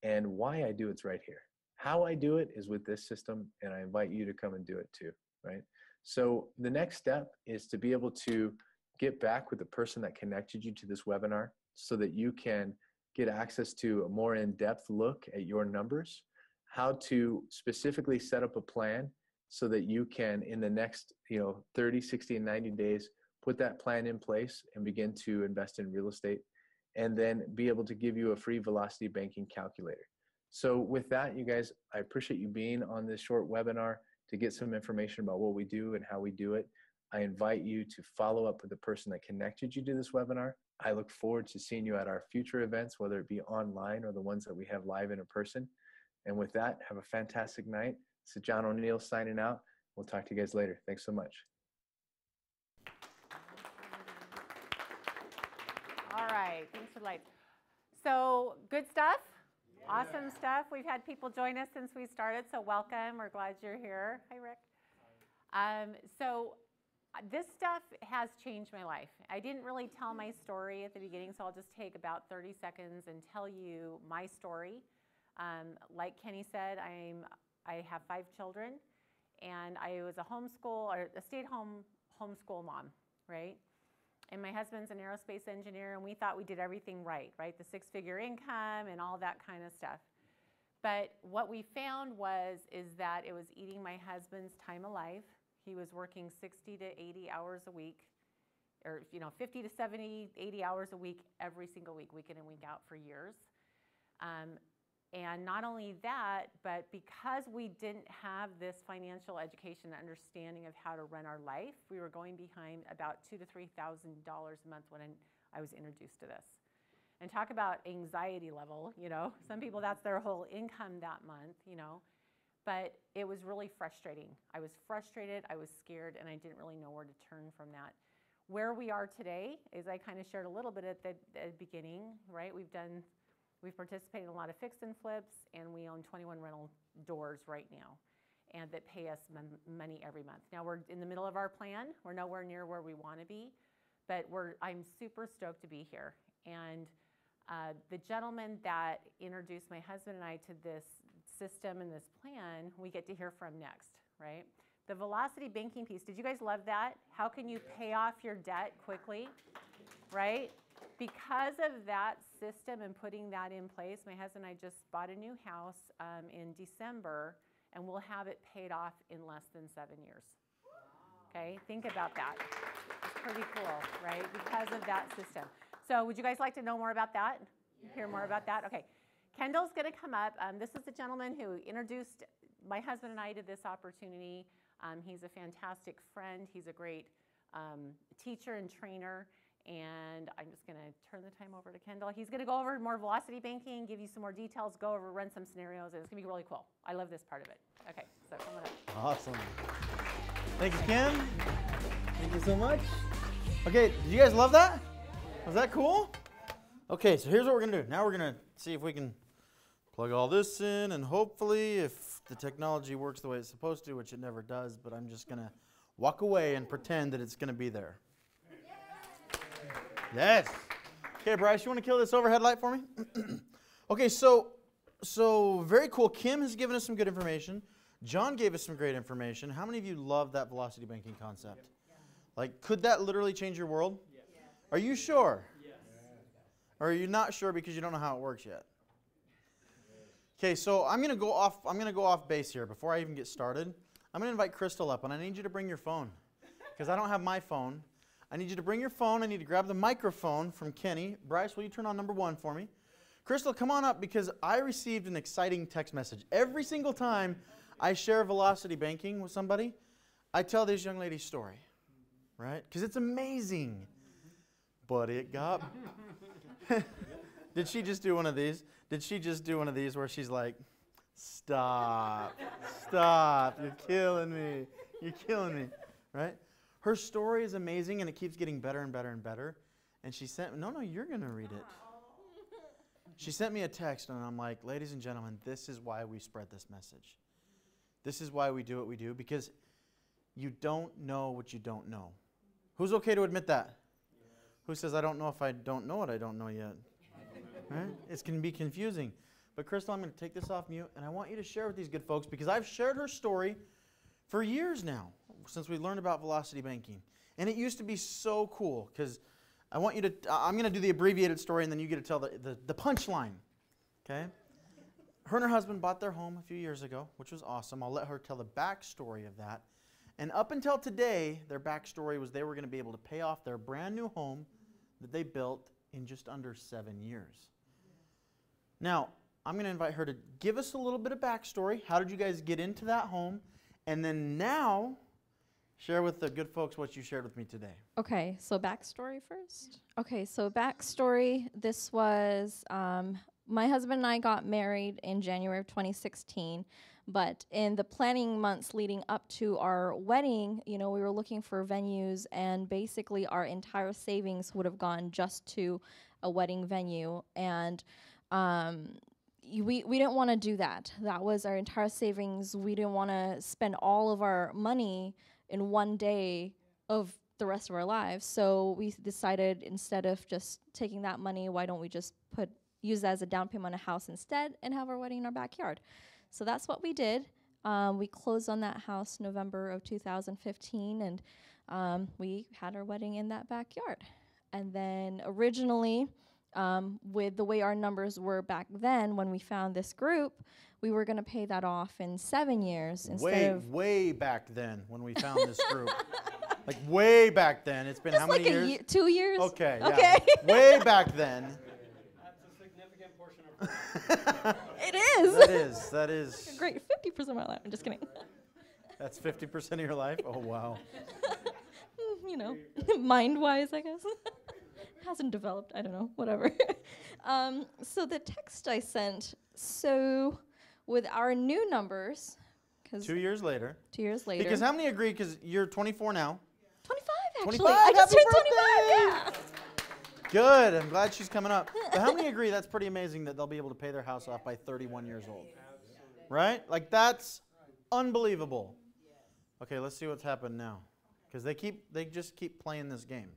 And why I do it's right here. How I do it is with this system, and I invite you to come and do it too, right? So the next step is to be able to get back with the person that connected you to this webinar so that you can get access to a more in-depth look at your numbers, how to specifically set up a plan so that you can, in the next 30, 60, and 90 days, put that plan in place and begin to invest in real estate, and then be able to give you a free velocity banking calculator. So with that, you guys, I appreciate you being on this short webinar to get some information about what we do and how we do it. I invite you to follow up with the person that connected you to this webinar. I look forward to seeing you at our future events, whether it be online or the ones that we have live in person. And with that, have a fantastic night. This is John O'Neill signing out. We'll talk to you guys later. Thanks so much. All right, thanks for the lights. So good stuff, awesome stuff. We've had people join us since we started, so welcome. We're glad you're here. Hi, Rick. So this stuff has changed my life. I didn't really tell my story at the beginning, so I'll just take about 30 seconds and tell you my story. Like Kenny said, I have 5 children, and I was a stay-at-home homeschool mom, right? And my husband's an aerospace engineer, and we thought we did everything right? The 6-figure income and all that kind of stuff. But what we found is that it was eating my husband's time alive. He was working 60 to 80 hours a week, or 50 to 70, 80 hours a week every single week, week in and week out for years. And not only that, but because we didn't have this financial education and understanding of how to run our life, we were going behind about $2,000 to $3,000 a month when I was introduced to this. And talk about anxiety level, some people, that's their whole income that month, but it was really frustrating. I was frustrated, I was scared, and I didn't really know where to turn from that. Where we are today is I kind of shared a little bit at the beginning, right? We've participated in a lot of fix and flips, and we own 21 rental doors right now, and that pay us money every month. Now we're in the middle of our plan. We're nowhere near where we want to be, but I'm super stoked to be here. And the gentleman that introduced my husband and I to this system and this plan, we get to hear from next, right? The velocity banking piece, did you guys love that? How can you pay off your debt quickly, right? Because of that system and putting that in place, my husband and I just bought a new house in December, and we'll have it paid off in less than 7 years. Okay, think about that. It's pretty cool, right? Because of that system. So would you guys like to know more about that? Hear more about that? Okay. Kendall's going to come up. This is the gentleman who introduced my husband and I to this opportunity. He's a fantastic friend. He's a great teacher and trainer. And I'm just going to turn the time over to Kendall. He's going to go over more velocity banking, give you some more details, run some scenarios, and it's going to be really cool. I love this part of it. Okay, so come on up. Awesome. Thank you, Kim. Thank you so much. Okay, did you guys love that? Was that cool? Okay, so here's what we're going to do. Now we're going to see if we can plug all this in, and hopefully if the technology works the way it's supposed to, which it never does, but I'm just going to walk away and pretend that it's going to be there. Yes. Okay, Bryce, you want to kill this overhead light for me? Okay, so very cool. Kim has given us some good information. John gave us some great information. How many of you love that velocity banking concept? Like, could that literally change your world? Yes. Are you sure? Yes. Or are you not sure because you don't know how it works yet? Okay, so I'm going to go off base here before I even get started. I'm going to invite Crystal up, and I need you to bring your phone because I don't have my phone. I need you to bring your phone. I need to grab the microphone from Kenny. Bryce, will you turn on number 1 for me? Crystal, come on up because I received an exciting text message. Every single time I share velocity banking with somebody, I tell this young lady's story, right? Because it's amazing. But it got... Did she just do one of these? Did she just do one of these where she's like, stop, stop, you're killing me, you're killing me, right? Her story is amazing, and it keeps getting better and better and better. And she sent, no, you're going to read it. She sent me a text, and I'm like, ladies and gentlemen, this is why we spread this message. This is why we do what we do, because you don't know what you don't know. Who's okay to admit that? Who says, I don't know if I don't know what I don't know yet? Right? It's going to be confusing. But Crystal, I'm going to take this off mute, and I want you to share with these good folks, because I've shared her story for years now. since we learned about velocity banking. And it used to be so cool because I want you to, I'm going to do the abbreviated story and then you get to tell the punchline. Okay? Her and her husband bought their home a few years ago, which was awesome. I'll let her tell the backstory of that. And up until today, their backstory was they were going to be able to pay off their brand new home that they built in just under 7 years. Now, I'm going to invite her to give us a little bit of backstory. How did you guys get into that home? And then now, share with the good folks what you shared with me today. Okay, so backstory first. Okay, so backstory, this was, my husband and I got married in January of 2016, but in the planning months leading up to our wedding, you know, we were looking for venues, and basically our entire savings would have gone just to a wedding venue, and we didn't want to do that. That was our entire savings. We didn't want to spend all of our money in one day of the rest of our lives. So we decided, instead of just taking that money, why don't we just use that as a down payment on a house instead and have our wedding in our backyard. So that's what we did. We closed on that house November of 2015, and we had our wedding in that backyard. And then originally, with the way our numbers were back then, when we found this group, we were going to pay that off in 7 years instead of way back then when we found this group. Like way back then. It's been just how many like years? 2 years. Okay. Yeah. Okay. Way back then. That's a significant portion of It is. That is. Great, 50% of my life. I'm just kidding. That's 50% of your life? Oh, wow. You know, mind-wise, I guess. Hasn't developed, I don't know, whatever. So the text I sent, so with our new numbers, 2 years later. 2 years later. Because how many agree, because you're 24 now. 25, actually. 25, I just happy turned 25, yeah. Good, I'm glad she's coming up. But how many agree that's pretty amazing that they'll be able to pay their house off by 31 years old? Right? Like that's unbelievable. Okay, let's see what's happened now. Because they just keep playing this game.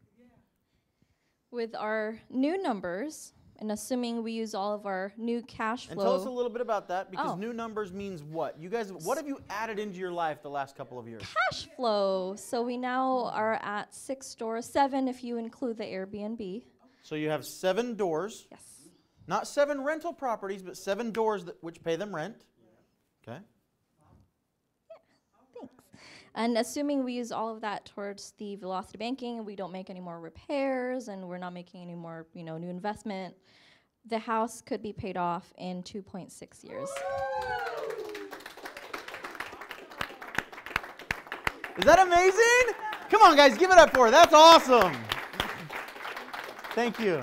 With our new numbers, and assuming we use all of our new cash flow. And tell us a little bit about that, because Oh. new numbers means what? You guys, what have you added into your life the last couple of years? Cash flow. So we now are at 6 stores, 7 if you include the Airbnb. So you have 7 doors. Yes. Not 7 rental properties, but 7 doors which pay them rent. Okay. Thanks. And assuming we use all of that towards the velocity banking, and we don't make any more repairs, and we're not making any more, new investment, the house could be paid off in 2.6 years. Is that amazing? Come on, guys, give it up for her. That's awesome. Thank you.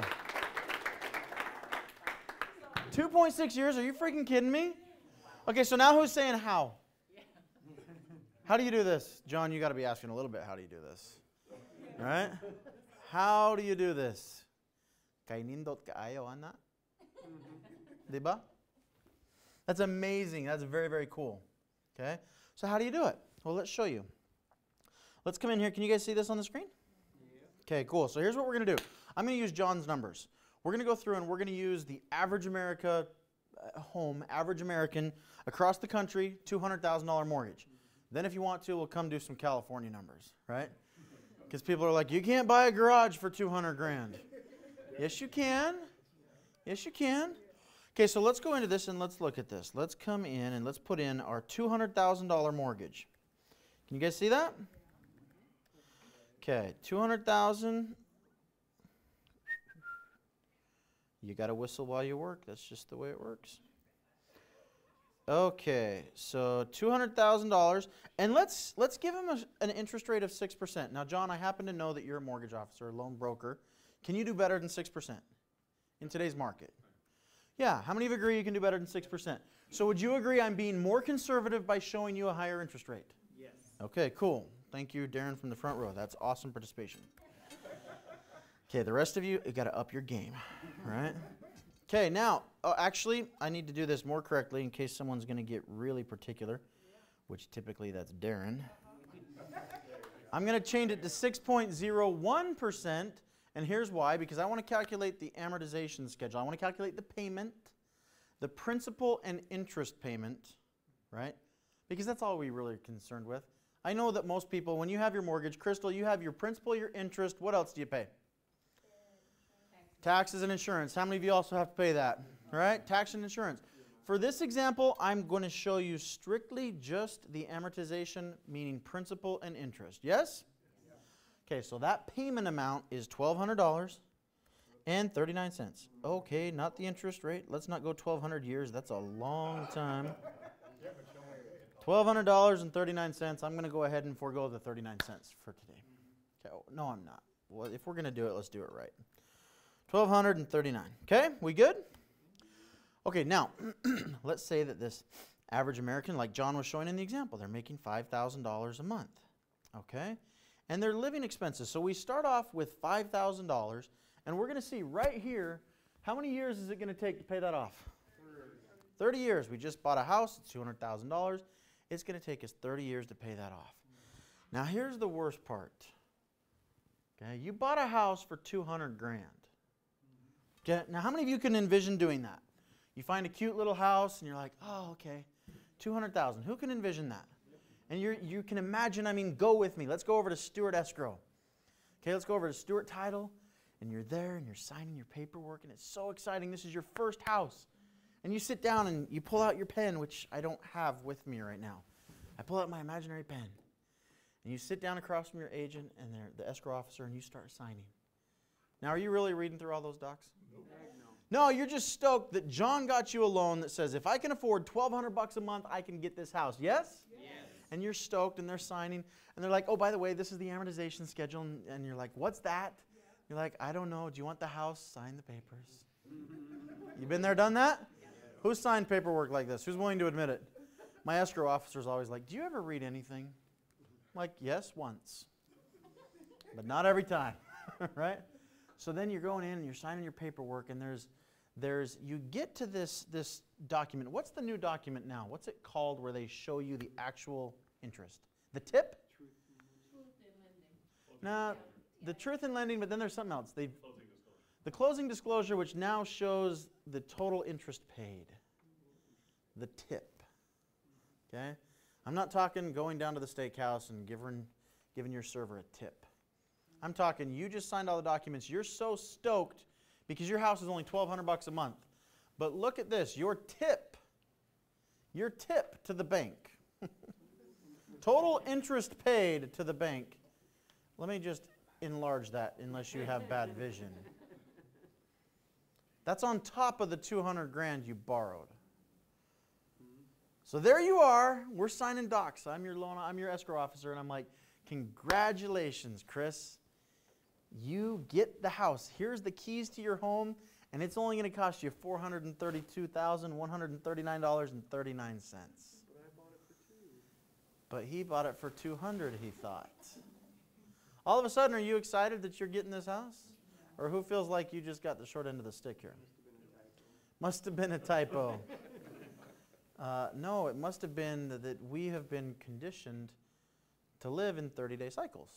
2.6 years? Are you freaking kidding me? Okay, so now who's saying how? How do you do this? John, you got to be asking a little bit, how do you do this? Right? How do you do this? Kainindot kaayo, ana? Diba? That's amazing. That's very, very cool. Okay? So how do you do it? Well, let's show you. Let's come in here. Can you guys see this on the screen? Okay, cool. So here's what we're going to do. I'm going to use John's numbers. We're going to go through and we're going to use the average America home, average American, across the country, $200,000 mortgage. Then if you want to, we'll come do some California numbers, right? Because people are like, you can't buy a garage for 200 grand. Yes, you can. Yes, you can. Okay, so let's go into this and let's look at this. Let's come in and let's put in our $200,000 mortgage. Can you guys see that? Okay, 200,000. You got to whistle while you work. That's just the way it works. Okay, so $200,000, and let's give him an interest rate of 6%. Now, John, I happen to know that you're a mortgage officer, a loan broker. Can you do better than 6% in today's market? Yeah, how many of you agree you can do better than 6%? So would you agree I'm being more conservative by showing you a higher interest rate? Yes. Okay, cool. Thank you, Darren from the front row. That's awesome participation. Okay, the rest of you got to up your game, right? Okay, now, actually, I need to do this more correctly in case someone's going to get really particular, which typically that's Darren. I'm going to change it to 6.01%, and here's why, because I want to calculate the amortization schedule. I want to calculate the payment, the principal and interest payment, right? Because that's all we really are concerned with. I know that most people, when you have your mortgage, Crystal, you have your principal, your interest. What else do you pay? Taxes and insurance. How many of you also have to pay that? Right? Tax and insurance. For this example, I'm going to show you strictly just the amortization, meaning principal and interest. Yes? Okay, so that payment amount is $1,200.39. Okay, not the interest rate. Let's not go 1,200 years. That's a long time. $1,200.39. I'm going to go ahead and forego the 39 cents for today. Okay, no, I'm not. Well, if we're going to do it, let's do it right. $1,239. Okay, we good? Okay, now, let's say that this average American, like John was showing in the example, they're making $5,000 a month. Okay? And their living expenses. So we start off with $5,000, and we're going to see right here, how many years is it going to take to pay that off? 30 years. We just bought a house. It's $200,000. It's going to take us 30 years to pay that off. Now, here's the worst part. Okay, you bought a house for $200,000. Okay, now how many of you can envision doing that? You find a cute little house, and you're like, oh, okay, $200,000. Who can envision that? And you can imagine, I mean, go with me. Let's go over to Stewart Escrow. Okay, let's go over to Stewart Title, and you're there, and you're signing your paperwork, and it's so exciting. This is your first house. And you sit down, and you pull out your pen, which I don't have with me right now. I pull out my imaginary pen. And you sit down across from your agent and the escrow officer, and you start signing. Now, are you really reading through all those docs? No, you're just stoked that John got you a loan that says, if I can afford $1,200 a month, I can get this house. Yes? Yes. And you're stoked, and they're signing. And they're like, oh, by the way, this is the amortization schedule. And you're like, what's that? You're like, I don't know. Do you want the house? Sign the papers. You been there, done that? Who's signed paperwork like this? Who's willing to admit it? My escrow officer's always like, do you ever read anything? I'm like, yes, once. But not every time, right? So then you're going in and you're signing your paperwork, and you get to this document. What's the new document now? What's it called where they show you the actual interest? The tip? Truth in lending. No, the truth in lending, but then there's something else. The closing disclosure, which now shows the total interest paid. The tip. Okay? I'm not talking going down to the steakhouse and giving your server a tip. I'm talking you just signed all the documents. You're so stoked because your house is only $1,200 a month. But look at this. Your tip to the bank. Total interest paid to the bank. Let me just enlarge that unless you have bad vision. That's on top of the $200,000 you borrowed. So there you are. We're signing docs. I'm your escrow officer, and I'm like, congratulations, Chris. You get the house. Here's the keys to your home, and it's only going to cost you $432,139.39. But he bought it for $200,000, he thought. All of a sudden, are you excited that you're getting this house? Or who feels like you just got the short end of the stick here? Must have been a typo. No, it must have been that we have been conditioned to live in 30-day cycles.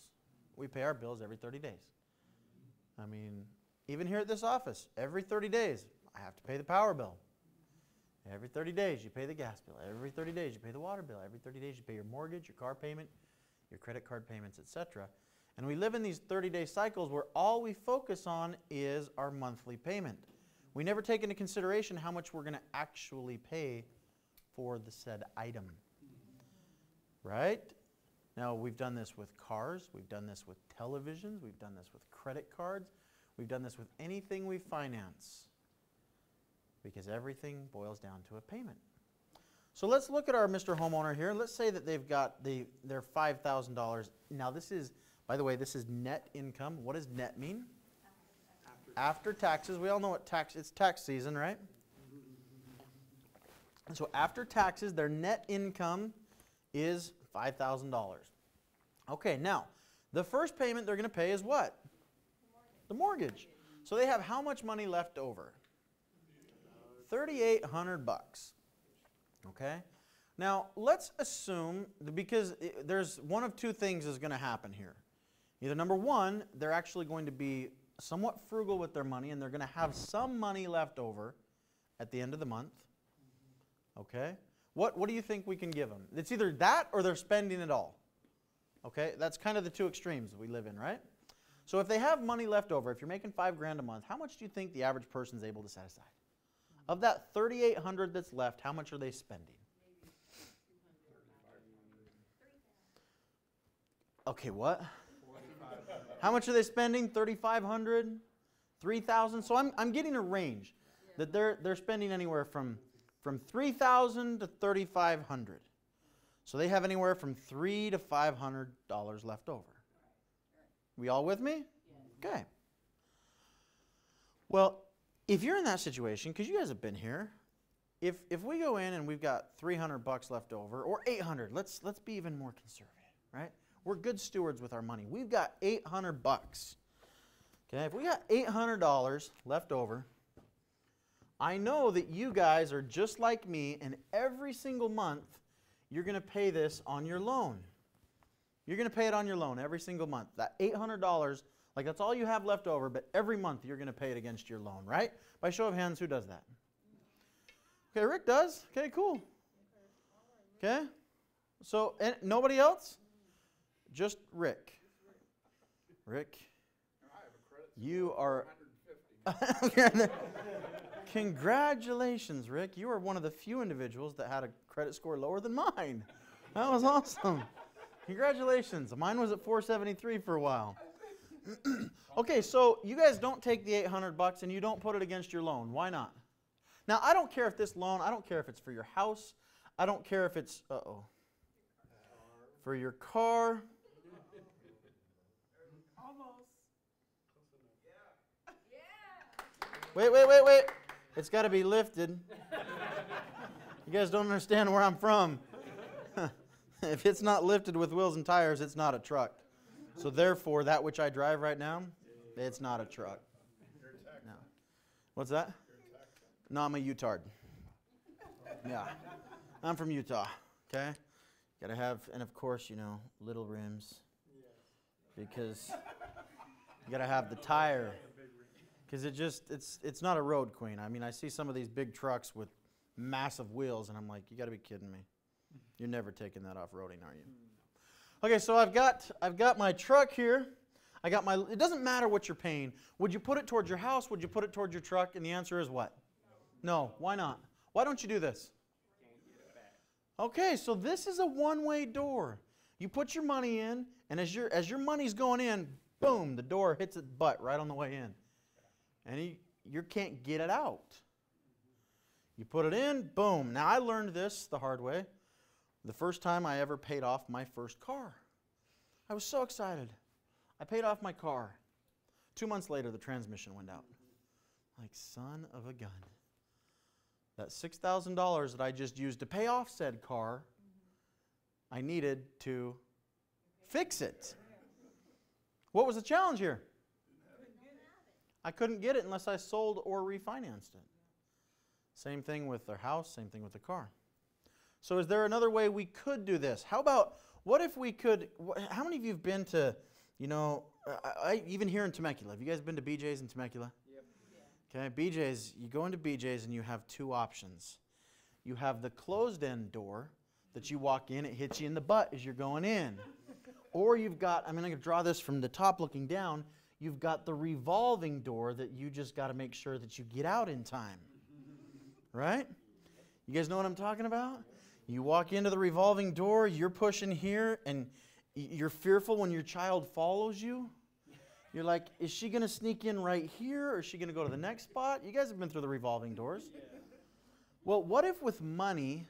We pay our bills every 30 days. I mean, even here at this office, every 30 days, I have to pay the power bill. Every 30 days, you pay the gas bill. Every 30 days, you pay the water bill. Every 30 days, you pay your mortgage, your car payment, your credit card payments, etc. And we live in these 30-day cycles where all we focus on is our monthly payment. We never take into consideration how much we're going to actually pay for the said item. Right? Now, we've done this with cars. We've done this with televisions. We've done this with credit cards. We've done this with anything we finance. Because everything boils down to a payment. So let's look at our Mr. Homeowner here. Let's say that they've got their $5,000. Now, this is, by the way, this is net income. What does net mean? After taxes. We all know what it's tax season, right? And so after taxes, their net income is $5,000. Okay, now, the first payment they're going to pay is what? The mortgage. So they have how much money left over? $3,800. Okay? Now, let's assume, because there's one of two things is going to happen here. Either number one, they're actually going to be somewhat frugal with their money, and they're going to have some money left over at the end of the month. Okay? What do you think we can give them? It's either that or they're spending it all. Okay, that's kind of the two extremes we live in, right? So if they have money left over, if you're making $5,000 a month, how much do you think the average person's able to set aside? Of that $3,800 that's left, how much are they spending? Okay, what? How much are they spending? $3,500, $3,000. So I'm getting a range that they're spending anywhere from $3,000 to $3,500. So they have anywhere from $300 to $500 left over. We all with me? Okay. Well, if you're in that situation, because you guys have been here, if we go in and we've got $300 left over, or $800, let's be even more conservative, right? We're good stewards with our money. We've got $800. Okay, if we got $800 left over, I know that you guys are just like me, and every single month you're going to pay this on your loan. You're going to pay it on your loan every single month. That $800, like that's all you have left over, but every month you're going to pay it against your loan, right? By show of hands, who does that? Okay, Rick does. Okay, cool. Okay. So, and nobody else? Just Rick. Rick, you are... Congratulations, Rick. You are one of the few individuals that had a credit score lower than mine. That was awesome. Congratulations. Mine was at 473 for a while. Okay, so you guys don't take the $800 and you don't put it against your loan. Why not? Now, I don't care if this loan, I don't care if it's for your house. I don't care if it's, for your car. Wait. It's got to be lifted. You guys don't understand where I'm from. If it's not lifted with wheels and tires, it's not a truck. So therefore, that which I drive right now, it's not a truck. No. What's that? No, I'm a Utah. Yeah. I'm from Utah. Okay? Got to have, and of course, you know, little rims. Because you got to have the tire. Because it's not a road queen. I mean, I see some of these big trucks with massive wheels, and I'm like, you got to be kidding me. You're never taking that off-roading, are you? Okay, so I've got my truck here. I got my, it doesn't matter what you're paying. Would you put it towards your house? Would you put it towards your truck? And the answer is what? No. Why not? Why don't you do this? Okay, so this is a one-way door. You put your money in, and as your money's going in, boom, the door hits its butt right on the way in. And you can't get it out. You put it in, boom. Now, I learned this the hard way. The first time I ever paid off my first car. I was so excited. I paid off my car. 2 months later, the transmission went out. Like, son of a gun. That $6,000 that I just used to pay off said car, I needed to fix it. What was the challenge here? I couldn't get it unless I sold or refinanced it. Same thing with their house, same thing with the car. So is there another way we could do this? How about, what if we could, how many of you have been to, you know, even here in Temecula, have you guys been to BJ's in Temecula? Yep. Okay, BJ's, you go into BJ's and you have two options. You have the closed-end door that you walk in, it hits you in the butt as you're going in. Or you've got, I'm going to draw this from the top looking down, you've got the revolving door that you just got to make sure that you get out in time. Right? You guys know what I'm talking about? You walk into the revolving door, you're pushing here, and you're fearful when your child follows you. You're like, is she going to sneak in right here, or is she going to go to the next spot? You guys have been through the revolving doors. Well, what if with money,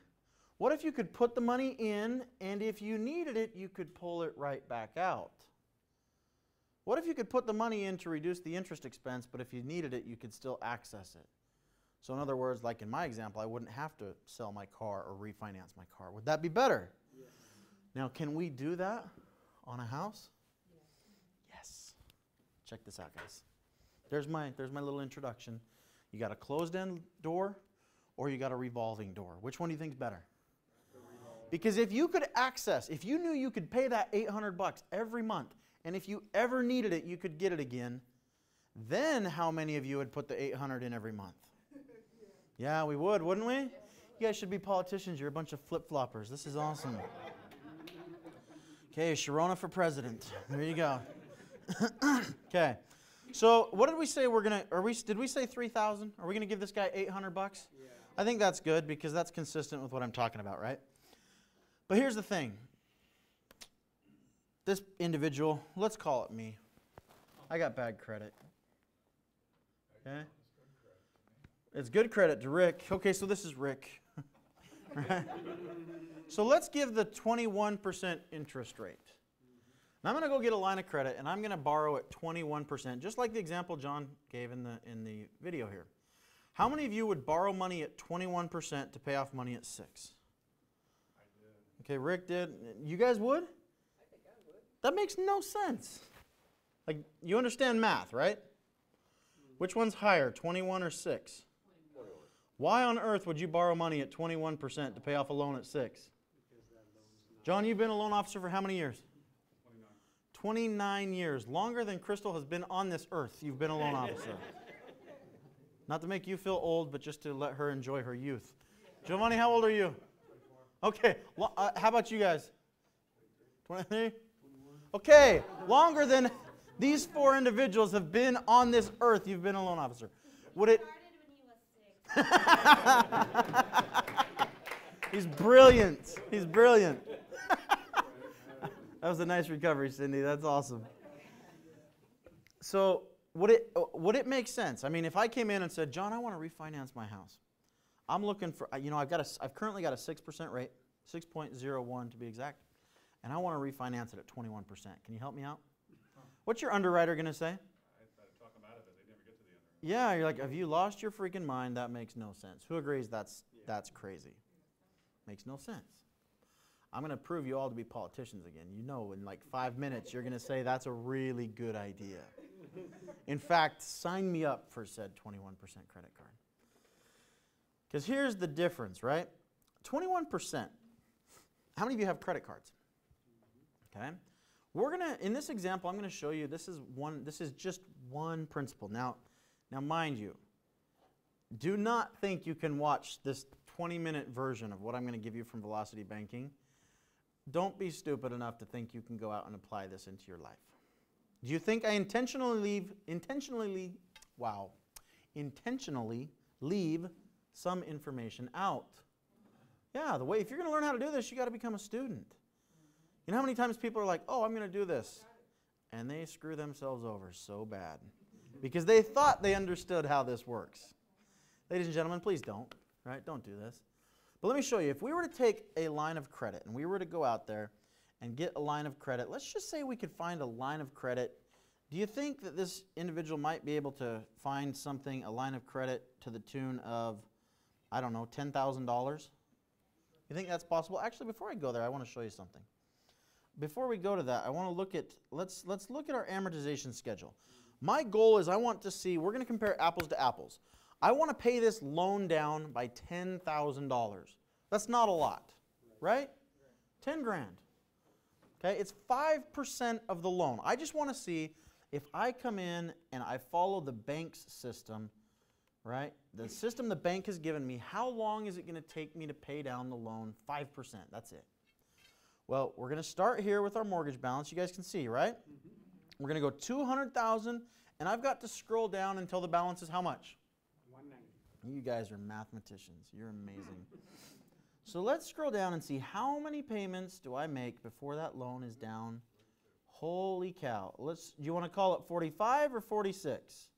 what if you could put the money in, and if you needed it, you could pull it right back out? What if you could put the money in to reduce the interest expense, but if you needed it, you could still access it? So in other words, like in my example, I wouldn't have to sell my car or refinance my car. Would that be better? Yes. Now, can we do that on a house? Yes. Check this out, guys. There's my little introduction. You got a closed-end door or you got a revolving door. Which one do you think is better? Because if you could access, if you knew you could pay that $800 every month, and if you ever needed it, you could get it again, then how many of you would put the $800 in every month? Yeah, we would, wouldn't we? You guys should be politicians. You're a bunch of flip-floppers. This is awesome. Okay, Sharona for president. There you go. Okay. So what did we say we're going to, did we say 3,000? Are we going to give this guy 800 bucks? Yeah. I think that's good because that's consistent with what I'm talking about, right? But here's the thing. This individual, let's call it me. I got bad credit. Okay? It's good credit to Rick. Okay, so this is Rick. Right? So let's give the 21% interest rate. Now I'm going to go get a line of credit, and I'm going to borrow at 21%, just like the example John gave in the video here. How many of you would borrow money at 21% to pay off money at 6? I did. Okay, Rick did. You guys would? I think I would. That makes no sense. Like, you understand math, right? Which one's higher, 21 or 6? 21. Why on earth would you borrow money at 21% to pay off a loan at 6? Because that loan's not. John, you've been a loan officer for how many years? 29 years. Longer than Crystal has been on this earth, you've been a loan officer. Not to make you feel old, but just to let her enjoy her youth. Giovanni, how old are you? 24. Okay. How about you guys? 23? Okay. Longer than these 4 individuals have been on this earth, you've been a loan officer. Would it? He's brilliant. He's brilliant. That was a nice recovery, Cindy. That's awesome. So would it make sense? I mean, if I came in and said, John, I want to refinance my house. I'm looking for, I've currently got a 6% rate, 6.01 to be exact, and I want to refinance it at 21%. Can you help me out? What's your underwriter going to say? I try to talk them out of it. They never get to the underwriter. Yeah, you're like, have you lost your freaking mind? That makes no sense. Who agrees that's crazy? Makes no sense. I'm going to prove you all to be politicians again. You know, in like 5 minutes, you're going to say that's a really good idea. In fact, sign me up for said 21% credit card. Because here's the difference, right? 21%. How many of you have credit cards? Okay. We're going to, in this example, I'm going to show you, this is just one principle. Now mind you, do not think you can watch this 20-minute version of what I'm going to give you from Velocity Banking. Don't be stupid enough to think you can go out and apply this into your life. Do you think I intentionally leave some information out? Yeah, if you're going to learn how to do this, you got to become a student. You know how many times people are like, oh, I'm going to do this, and they screw themselves over so bad because they thought they understood how this works. Ladies and gentlemen, please don't, right? Don't do this. But let me show you. If we were to take a line of credit and we were to go out there and get a line of credit, let's just say we could find a line of credit. Do you think that this individual might be able to find a line of credit to the tune of, I don't know, $10,000? You think that's possible? Actually, before I go there, I want to show you something. Before we go to that, I want to look at, let's look at our amortization schedule. My goal is I want to see, we're going to compare apples to apples. I want to pay this loan down by $10,000. That's not a lot, right? 10 grand. Okay, it's 5% of the loan. I just want to see if I come in and I follow the bank's system, right? The system the bank has given me, how long is it going to take me to pay down the loan? 5%, that's it. Well, we're going to start here with our mortgage balance. You guys can see, right? We're going to go $200,000, and I've got to scroll down until the balance is how much? You guys are mathematicians. You're amazing. So let's scroll down and see how many payments do I make before that loan is down. Holy cow. You want to call it 45 or 46?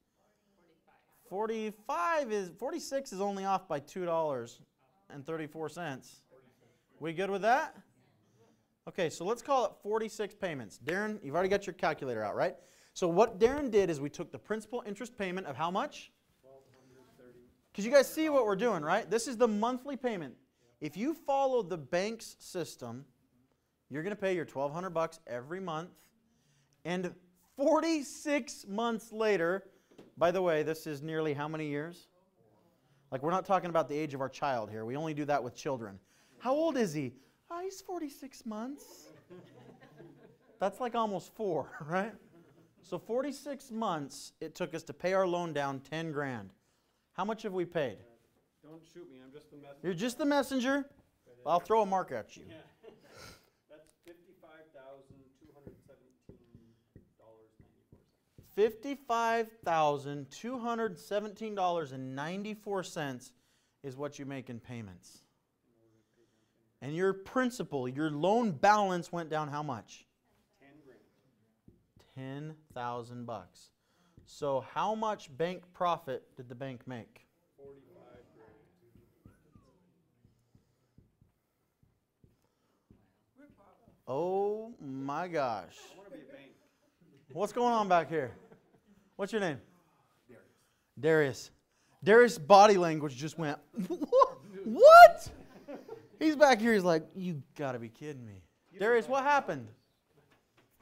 46 is only off by $2.34. We good with that? Okay, so let's call it 46 payments. Darren, you've already got your calculator out, right? So what Darren did is we took the principal interest payment of how much? Because you guys see what we're doing, right? This is the monthly payment. If you follow the bank's system, you're going to pay your $1,200 every month. And 46 months later, by the way, this is nearly how many years? Like, we're not talking about the age of our child here. We only do that with children. How old is he? Oh, he's 46 months. That's like almost 4, right? So 46 months it took us to pay our loan down 10 grand. How much have we paid? Don't shoot me. I'm just the messenger. You're just the messenger. I'll throw a mark at you. Yeah. That's $55,000. $55,217.94 is what you make in payments. And your principal, your loan balance went down how much? 10,000 bucks. So how much bank profit did the bank make? 45 grand. Oh my gosh. I want to be a bank. What's going on back here? What's your name? Darius. Darius' body language just went, what? He's back here, he's like, you gotta be kidding me. Darius, what happened?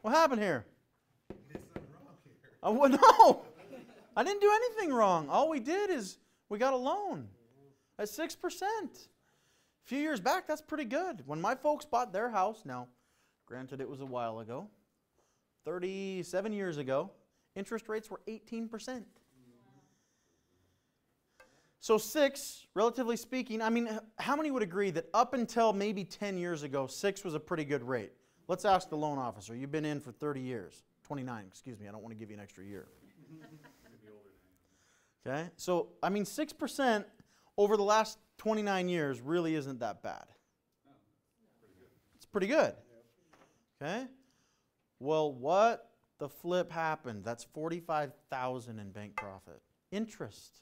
What happened here? Oh, no, I didn't do anything wrong. All we did is we got a loan at 6%. A few years back, that's pretty good. When my folks bought their house, now, granted it was a while ago, 37 years ago, interest rates were 18%. So 6, relatively speaking, I mean, how many would agree that up until maybe 10 years ago, 6 was a pretty good rate? Let's ask the loan officer. You've been in for 30 years. 29, excuse me. I don't want to give you an extra year. Okay? So, I mean, 6% over the last 29 years really isn't that bad. It's pretty good. Okay? Well, what the flip happened? That's $45,000 in bank profit. Interest.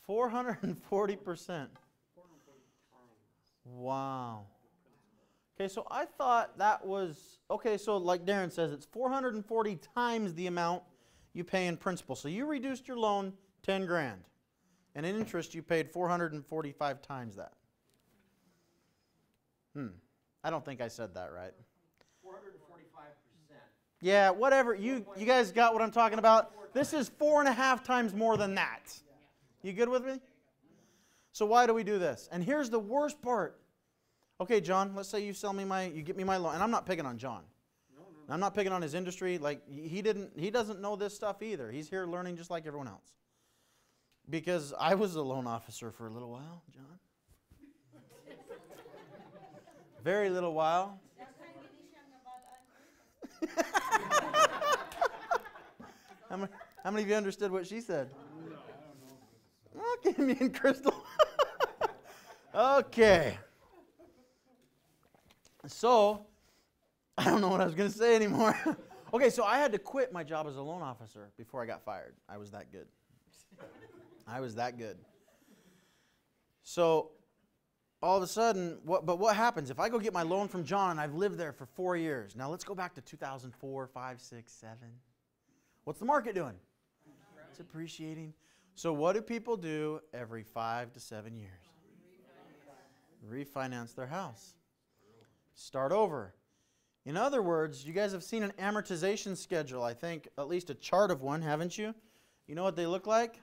440%. Wow. Okay, so I thought that was, okay, so like Darren says, it's 440 times the amount you pay in principal. So you reduced your loan 10 grand. And in interest, you paid 445 times that. I don't think I said that right. 445%. Yeah, whatever. You guys got what I'm talking about? This is 4.5 times more than that. You good with me? So why do we do this? And here's the worst part. Okay, John, let's say you get me my loan. And I'm not picking on John. No. I'm not picking on his industry. Like he doesn't know this stuff either. He's here learning just like everyone else. Because I was a loan officer for a little while, John. Very little while. How many of you understood what she said? No, I don't know. Okay, me and Crystal. Okay. So, I don't know what I was going to say anymore. Okay, so I had to quit my job as a loan officer before I got fired. I was that good. I was that good. So, all of a sudden, what happens? If I go get my loan from John and I've lived there for 4 years. Now, let's go back to 2004, 5, 6, 7. What's the market doing? It's appreciating. So what do people do every 5 to 7 years? Refinance their house. Start over. In other words, you guys have seen an amortization schedule, I think, at least a chart of one, haven't you? You know what they look like?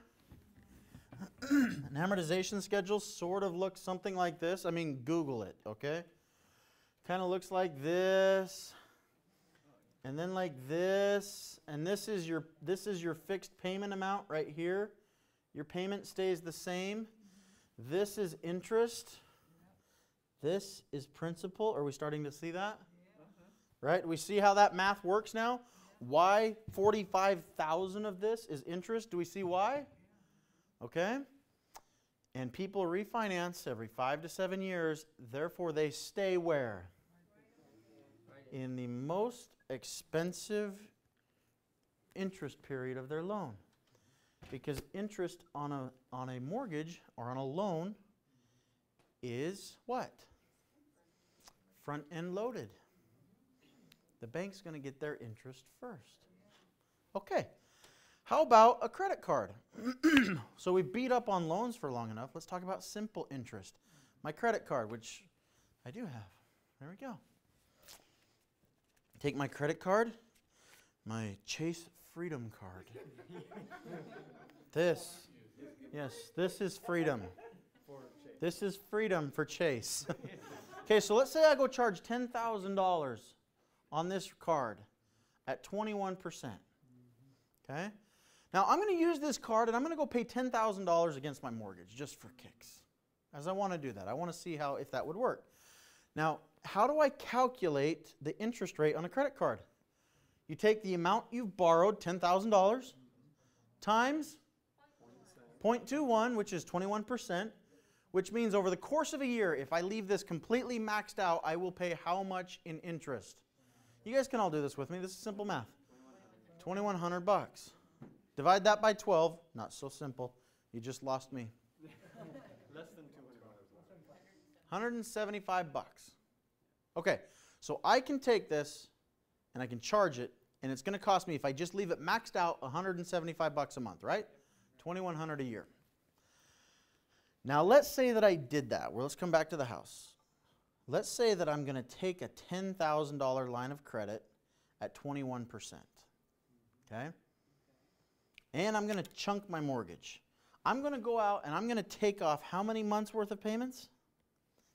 An amortization schedule sort of looks something like this. I mean, Google it, okay? Kind of looks like this. And then like this. And this is your fixed payment amount right here. Your payment stays the same. This is interest. This is principal. Are we starting to see that? Right? We see how that math works now? Why 45,000 of this is interest? Do we see why? Okay? And people refinance every 5 to 7 years. Therefore, they stay where? In the most expensive interest period of their loan. Because interest on a mortgage or on a loan is what? Front end loaded. The bank's going to get their interest first. Okay. How about a credit card? So we beat up on loans for long enough. Let's talk about simple interest. My credit card, which I do have. There we go. Take my credit card, my Chase Freedom card. This is freedom. This is freedom for Chase. Okay, so let's say I go charge $10,000 on this card at 21%. Okay? Now I'm going to use this card and I'm going to go pay $10,000 against my mortgage just for kicks. As I want to do that. I want to see if that would work. Now, how do I calculate the interest rate on a credit card? You take the amount you've borrowed, $10,000, times 0.21, which is 21%, which means over the course of a year, if I leave this completely maxed out, I will pay how much in interest? You guys can all do this with me. This is simple math. $2,100. Divide that by 12. Not so simple. You just lost me. Less than 175 bucks. Okay, so I can take this and I can charge it, and it's going to cost me, if I just leave it maxed out, 175 bucks a month, right? 2,100 a year. Now let's say that I did that. Well, let's come back to the house. Let's say that I'm going to take a $10,000 line of credit at 21%. Okay? And I'm going to chunk my mortgage. I'm going to go out and I'm going to take off how many months worth of payments?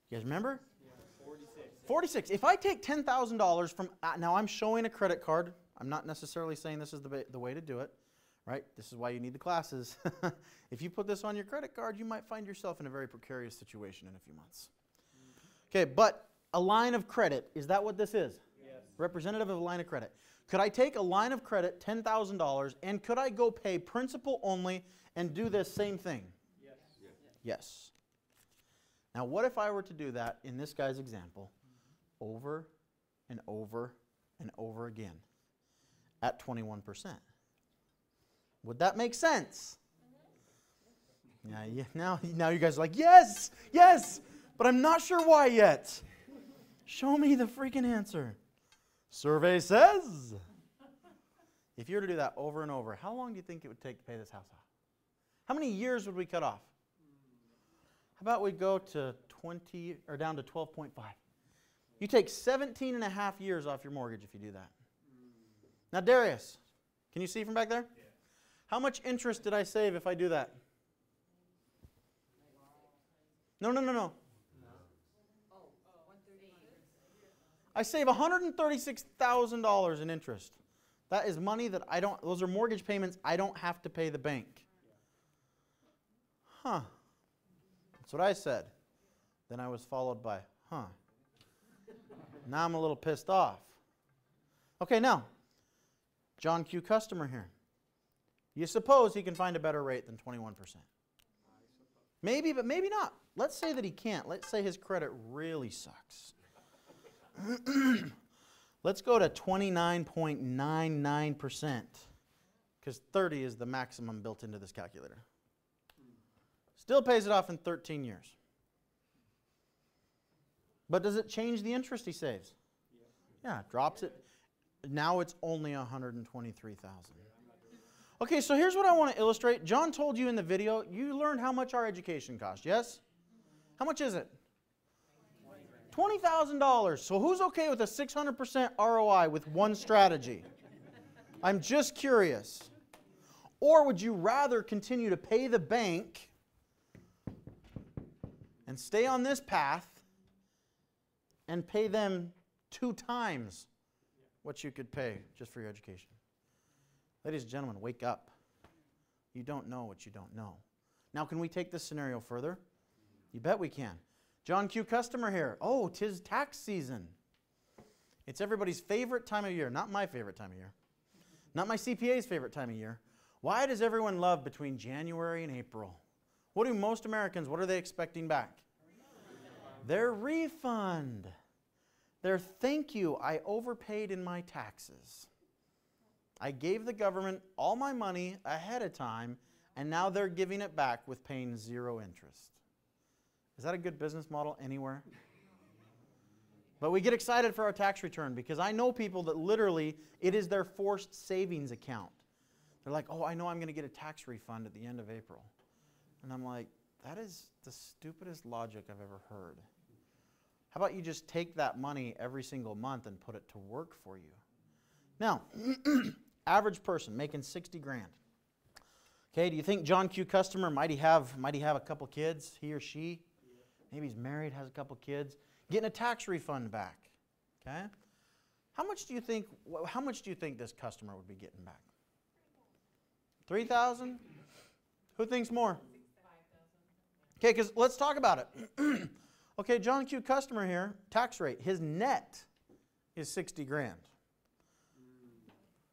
You guys remember? Yeah, 46. 46. If I take $10,000 from, now I'm showing a credit card. I'm not necessarily saying this is the way to do it, right? This is why you need the classes. If you put this on your credit card, you might find yourself in a very precarious situation in a few months. Okay, but a line of credit, is that what this is? Yes. Representative of a line of credit. Could I take a line of credit, $10,000, and could I go pay principal only and do this same thing? Yes. Yes. Now, what if I were to do that in this guy's example over and over and over again at 21%? Would that make sense? Yeah, now you guys are like, yes, yes, but I'm not sure why yet. Show me the freaking answer. Survey says, if you were to do that over and over, how long do you think it would take to pay this house off? How many years would we cut off? How about we go to 20 or down to 12.5? You take 17 and a half years off your mortgage if you do that. Now, Darius, can you see from back there? Yeah. How much interest did I save if I do that? No. I save $136,000 in interest. That is money that I don't, those are mortgage payments I don't have to pay the bank. Huh. That's what I said. Then I was followed by, huh. Now I'm a little pissed off. Okay, now, John Q. customer here. You suppose he can find a better rate than 21%. Maybe, but maybe not. Let's say that he can't. Let's say his credit really sucks. Let's go to 29.99%, because 30 is the maximum built into this calculator. Still pays it off in 13 years. But does it change the interest he saves? Yeah, it drops it. Now it's only $123,000. Okay, so here's what I want to illustrate. John told you in the video, you learned how much our education cost, yes? How much is it? $20,000. So who's okay with a 600% ROI with one strategy? I'm just curious. Or would you rather continue to pay the bank and stay on this path and pay them 2 times what you could pay just for your education? Ladies and gentlemen, wake up. You don't know what you don't know. Now, can we take this scenario further? You bet we can. John Q. customer here. Oh, 'tis tax season. It's everybody's favorite time of year. Not my favorite time of year. Not my CPA's favorite time of year. Why does everyone love between January and April? What do most Americans, what are they expecting back? Their refund. Their thank you, I overpaid in my taxes. I gave the government all my money ahead of time, and now they're giving it back with paying 0 interest. Is that a good business model anywhere? But we get excited for our tax return because I know people that literally, it is their forced savings account. They're like, oh, I know I'm going to get a tax refund at the end of April. And I'm like, that is the stupidest logic I've ever heard. How about you just take that money every single month and put it to work for you? Now, average person making 60 grand. Okay, do you think John Q. customer might he have a couple kids, he or she? Maybe he's married, has a couple kids, getting a tax refund back. Okay? How much do you think this customer would be getting back? 3,000? Who thinks more? 5,000. Okay, because let's talk about it. Okay, John Q. customer here, tax rate, his net is 60 grand.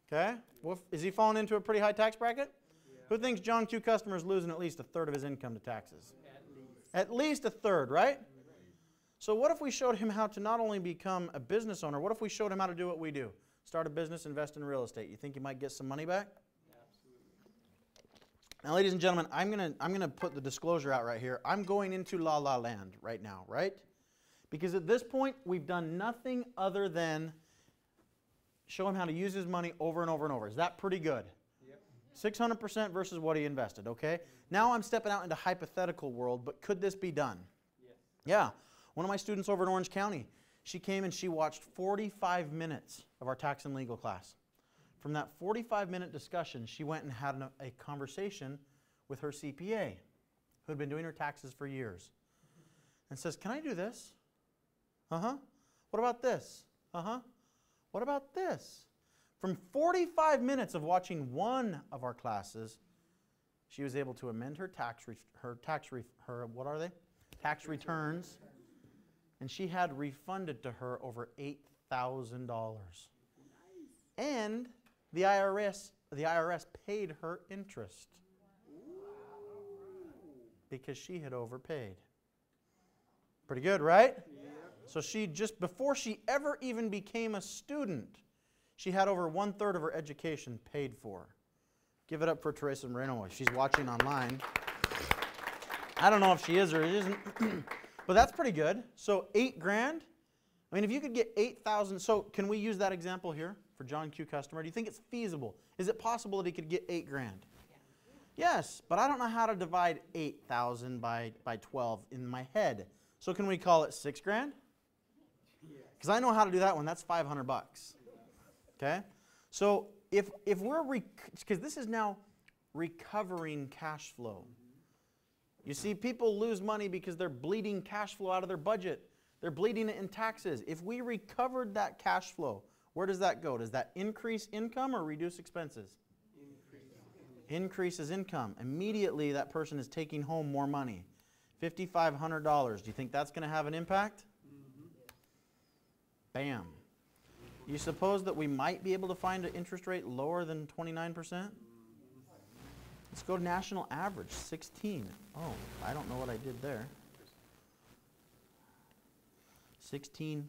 Okay? Well, is he falling into a pretty high tax bracket? Yeah. Who thinks John Q. customer is losing at least a third of his income to taxes? At least a third, right? So what if we showed him how to not only become a business owner, what if we showed him how to do what we do? Start a business, invest in real estate. You think he might get some money back? Now, ladies and gentlemen, I'm gonna put the disclosure out right here. I'm going into La La Land right now, right? Because at this point, we've done nothing other than show him how to use his money over and over and over. Is that pretty good? Yep. 600% versus what he invested, okay? Now I'm stepping out into hypothetical world, but could this be done? Yes. Yeah. One of my students over in Orange County, she came and she watched 45 minutes of our tax and legal class. From that 45-minute discussion, she went and had a conversation with her CPA, who had been doing her taxes for years, and says, can I do this? Uh-huh. What about this? Uh-huh. What about this? From 45 minutes of watching one of our classes, she was able to amend her tax returns, and she had refunded to her over $8,000. And the IRS paid her interest because she had overpaid. Pretty good, right? Yeah. So she just, before she ever even became a student, she had over 1/3 of her education paid for. Give it up for Teresa Moreno if she's watching online. I don't know if she is or isn't, but that's pretty good. So $8,000. I mean, if you could get 8,000, so can we use that example here for John Q. customer? Do you think it's feasible? Is it possible that he could get $8,000? Yes, but I don't know how to divide 8,000 by 12 in my head. So can we call it $6,000? Because I know how to do that one. That's $500. Okay? So if we're, because this is now recovering cash flow. You see, people lose money because they're bleeding cash flow out of their budget. They're bleeding it in taxes. If we recovered that cash flow, where does that go? Does that increase income or reduce expenses? Increases income. Immediately, that person is taking home more money. $5,500. Do you think that's going to have an impact? Bam. You suppose that we might be able to find an interest rate lower than 29%? Let's go to national average, 16. Oh, I don't know what I did there. 16%.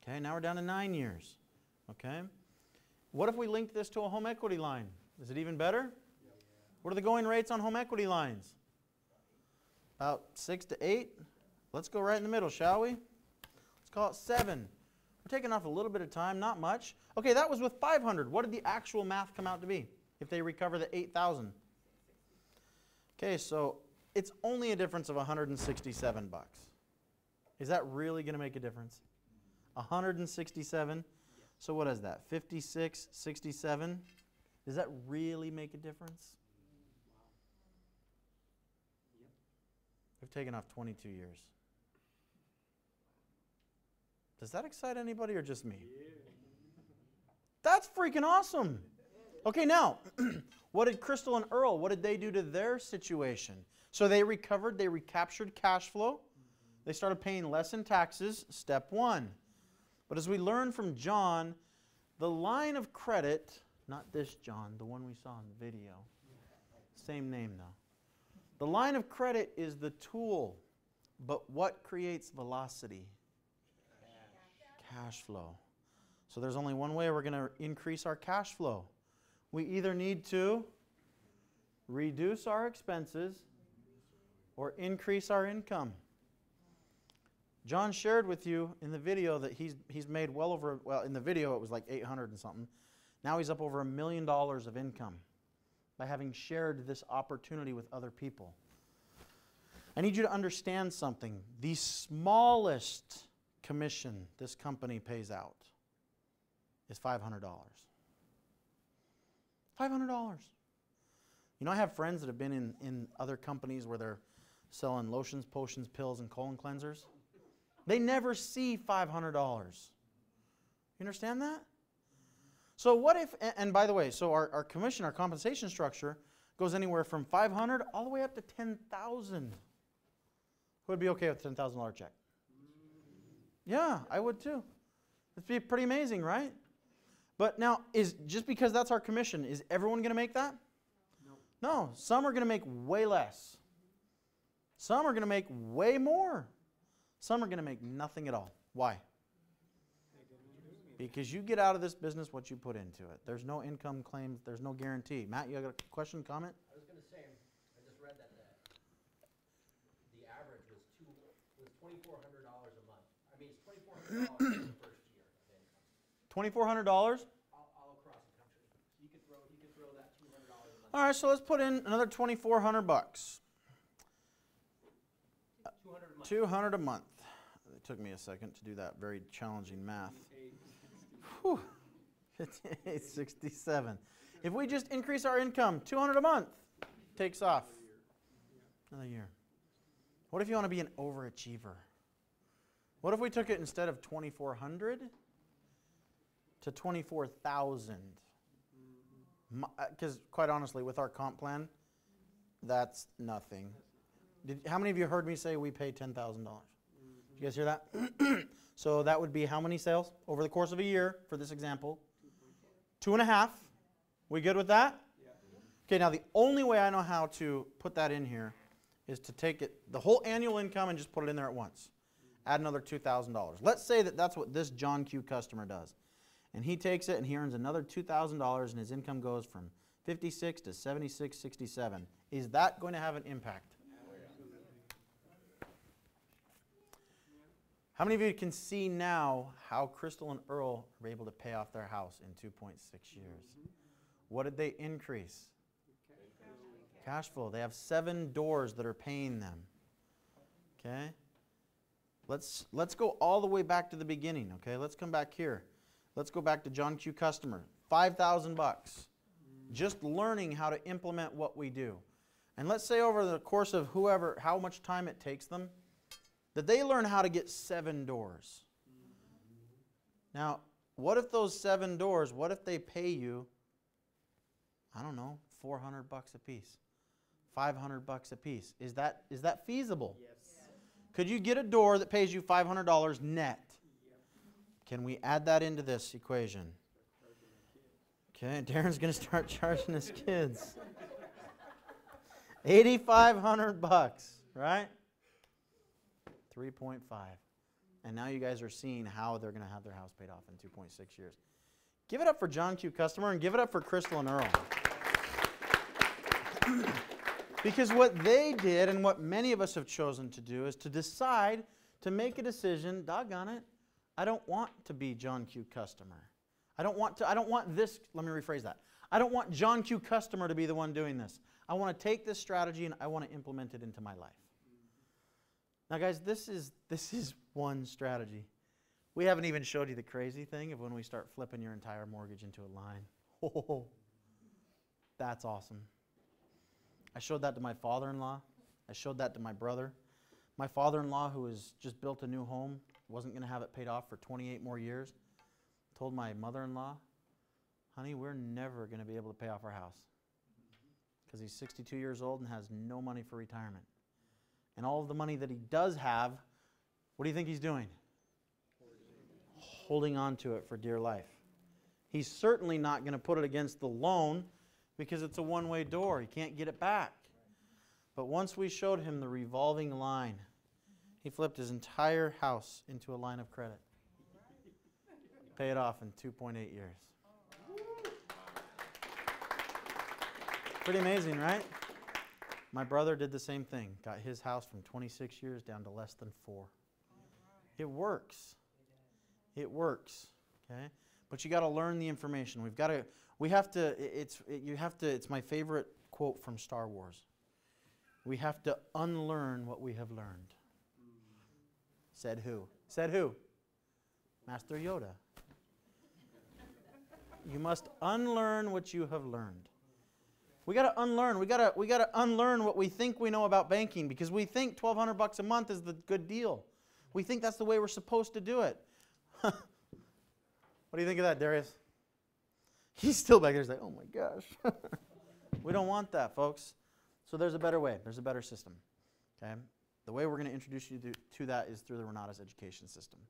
Okay, now we're down to 9 years. Okay. What if we linked this to a home equity line? Is it even better? What are the going rates on home equity lines? About 6 to 8. Let's go right in the middle, shall we? Let's call it 7. We're taking off a little bit of time, not much. Okay, that was with 500. What did the actual math come out to be if they recover the 8,000? Okay, so it's only a difference of $167. Is that really going to make a difference? 167. So what is that? 56, 67. Does that really make a difference? We've taken off 22 years. Does that excite anybody or just me? That's freaking awesome. Okay, now, what did Crystal and Earl, what did they do to their situation? So they recovered, they recaptured cash flow. They started paying less in taxes, step one. But as we learned from John, the line of credit, not this John, the one we saw in the video. Same name though. The line of credit is the tool, but what creates velocity? Cash flow. So there's only one way we're going to increase our cash flow. We either need to reduce our expenses or increase our income. John shared with you in the video that he's made well over, well, in the video it was like 800 and something. Now he's up over $1 million of income by having shared this opportunity with other people. I need you to understand something. The smallest commission this company pays out is $500. $500. You know, I have friends that have been in other companies where they're selling lotions, potions, pills, and colon cleansers. They never see $500. You understand that? So what if, and by the way, so our commission, our compensation structure goes anywhere from $500 all the way up to $10,000. Who would be okay with a $10,000 check? Yeah, I would too. It'd be pretty amazing, right? But now, just because that's our commission, is everyone going to make that? No. Some are going to make way less. Some are going to make way more. Some are going to make nothing at all. Why? Because you get out of this business what you put into it. There's no income claims. There's no guarantee. Matt, you got a question, comment? I was going to say, I just read that the average was $2,400 a month. I mean, it's $2,400 for the first year of income. $2,400? All across the country. So you could throw that $200 a month. All right, so let's put in another $2,400 bucks. 200 a month. It took me a second to do that very challenging math. Whew. 58.67. If we just increase our income, 200 a month takes off. Another year. What if you want to be an overachiever? What if we took it instead of 2,400 to 24,000? Because quite honestly, with our comp plan, that's nothing. How many of you heard me say we pay $10,000? Did you guys hear that? So that would be how many sales over the course of a year for this example? 2.5. We good with that? Okay, now the only way I know how to put that in here is to take it, the whole annual income, and just put it in there at once. Add another $2,000. Let's say that that's what this John Q customer does. And he takes it and he earns another $2,000 and his income goes from 56 to 76.67. Is that going to have an impact? How many of you can see now how Crystal and Earl were able to pay off their house in 2.6 years? What did they increase? Cash flow. They have 7 doors that are paying them. Okay? Let's go all the way back to the beginning. Okay? Let's come back here. Let's go back to John Q customer. $5,000. Just learning how to implement what we do. And let's say over the course of how much time it takes them, that they learn how to get 7 doors. Now, what if those 7 doors, what if they pay you, I don't know, $400 a piece, $500 a piece? Is that feasible? Yes. Could you get a door that pays you $500 net? Can we add that into this equation? Okay, Darren's going to start charging his kids. $8,500, right? 3.5. And now you guys are seeing how they're going to have their house paid off in 2.6 years. Give it up for John Q customer and give it up for Crystal and Earl. Because what they did and what many of us have chosen to do is to decide to make a decision, doggone it, I don't want to be John Q customer. I don't want this, let me rephrase that. I don't want John Q customer to be the one doing this. I want to take this strategy and I want to implement it into my life. Now guys, this is one strategy. We haven't even showed you the crazy thing of when we start flipping your entire mortgage into a line. Oh, that's awesome. I showed that to my father-in-law. I showed that to my brother. My father-in-law, who has just built a new home, wasn't going to have it paid off for 28 more years, told my mother-in-law, honey, we're never going to be able to pay off our house because he's 62 years old and has no money for retirement. And all of the money that he does have, what do you think he's doing? Holding on to it for dear life. He's certainly not going to put it against the loan because it's a one-way door. He can't get it back. But once we showed him the revolving line, he flipped his entire house into a line of credit. Pay it off in 2.8 years. Pretty amazing, right? My brother did the same thing. Got his house from 26 years down to less than 4. It works. It works. Okay? But you got to learn the information. It's my favorite quote from Star Wars. We have to unlearn what we have learned. Said who? Said who? Master Yoda. You must unlearn what you have learned. We got to unlearn. We got to unlearn what we think we know about banking because we think $1,200 a month is the good deal. We think that's the way we're supposed to do it. What do you think of that, Darius? He's still back there. He's like, oh my gosh. We don't want that, folks. So there's a better way. There's a better system. Okay? The way we're going to introduce you to that is through the Renatus education system.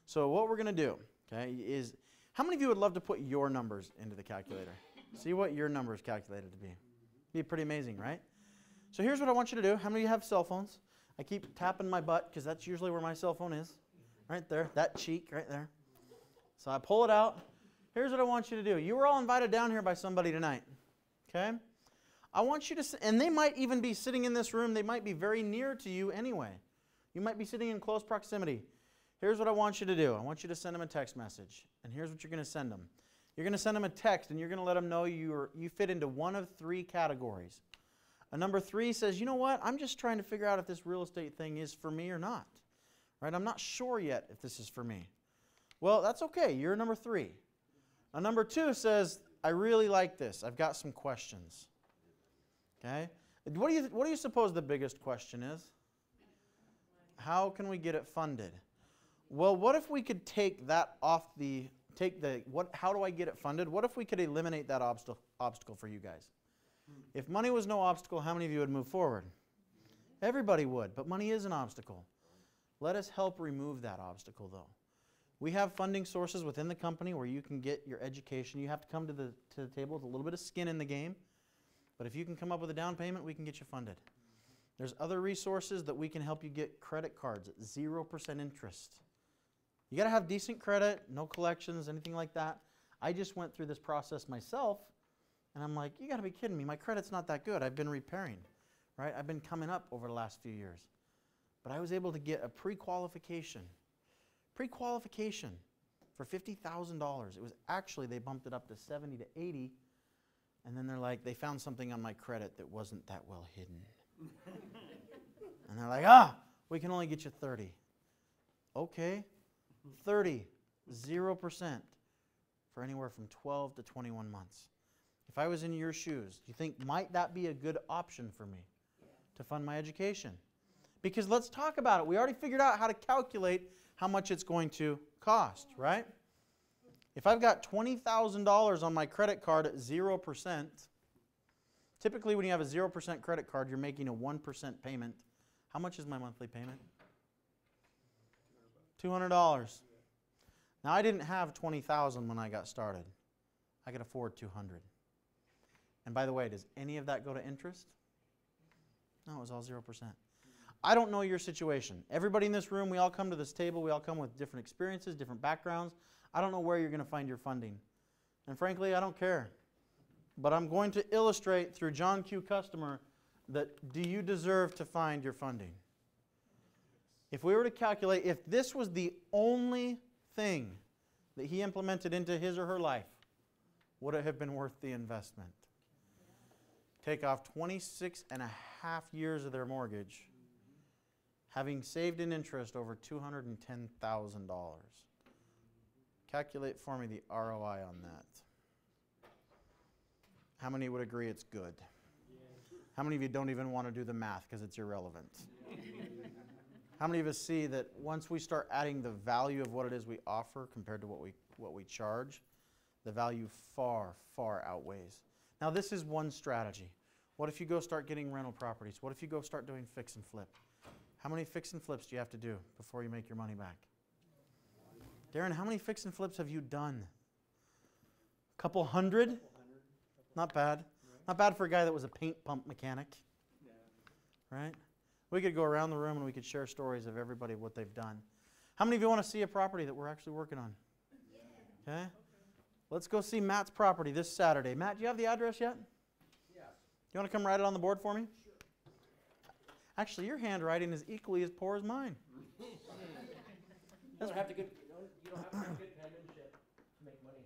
So what we're going to do, okay, is How many of you would love to put your numbers into the calculator? See what your number is calculated to be. Be pretty amazing, right? So here's what I want you to do. How many of you have cell phones? I keep tapping my butt because that's usually where my cell phone is. Right there, that cheek right there. So I pull it out. Here's what I want you to do. You were all invited down here by somebody tonight. Okay? I want you to, and they might even be sitting in this room. They might be very near to you anyway. You might be sitting in close proximity. Here's what I want you to do. I want you to send them a text message. And here's what you're going to send them. You're going to send them a text, and you're going to let them know you fit into one of three categories. A number 3 says, you know what? I'm just trying to figure out if this real estate thing is for me or not. Right? I'm not sure yet if this is for me. Well, that's okay. You're number 3. A number 2 says, I really like this. I've got some questions. Okay? What do you suppose the biggest question is? How can we get it funded? Well, what if we could take that off how do I get it funded? What if we could eliminate that obstacle for you guys? If money was no obstacle, how many of you would move forward? Everybody would, but money is an obstacle. Let us help remove that obstacle, though. We have funding sources within the company where you can get your education. You have to come to the table with a little bit of skin in the game. But if you can come up with a down payment, we can get you funded. There's other resources that we can help you get credit cards at 0% interest. You got to have decent credit, no collections, anything like that. I just went through this process myself, and I'm like, you got to be kidding me. My credit's not that good. I've been repairing, right? I've been coming up over the last few years. But I was able to get a pre-qualification for $50,000. It was actually, they bumped it up to 70 to 80, and then they're like, they found something on my credit that wasn't that well hidden. And they're like, we can only get you 30. Okay, 30, 0% for anywhere from 12 to 21 months. If I was in your shoes, do you think, might that be a good option for me to fund my education? Because let's talk about it. We already figured out how to calculate how much it's going to cost, right? If I've got $20,000 on my credit card at 0%, typically when you have a 0% credit card, you're making a 1% payment. How much is my monthly payment? $200. Now, I didn't have $20,000 when I got started. I could afford $200. And by the way, does any of that go to interest? No, it was all 0%. I don't know your situation. Everybody in this room, we all come to this table. We all come with different experiences, different backgrounds. I don't know where you're going to find your funding. And frankly, I don't care. But I'm going to illustrate through John Q. Customer that do you deserve to find your funding? If we were to calculate, if this was the only thing that he implemented into his or her life, would it have been worth the investment? Take off 26 and a half years of their mortgage, having saved in interest over $210,000. Calculate for me the ROI on that. How many would agree it's good? How many of you don't even want to do the math because it's irrelevant? How many of us see that once we start adding the value of what it is we offer compared to what we charge, the value far, far outweighs? Now, this is one strategy. What if you go start getting rental properties? What if you go start doing fix and flip? How many fix and flips do you have to do before you make your money back? Darren, how many fix and flips have you done? A couple hundred? Not bad. Not bad for a guy that was a paint pump mechanic. Right? We could go around the room and we could share stories of everybody, what they've done. How many of you want to see a property that we're actually working on? Okay? Let's go see Matt's property this Saturday. Matt, do you have the address yet? Yes. You want to come write it on the board for me? Sure. Actually, your handwriting is equally as poor as mine. You don't have to have good penmanship to make money.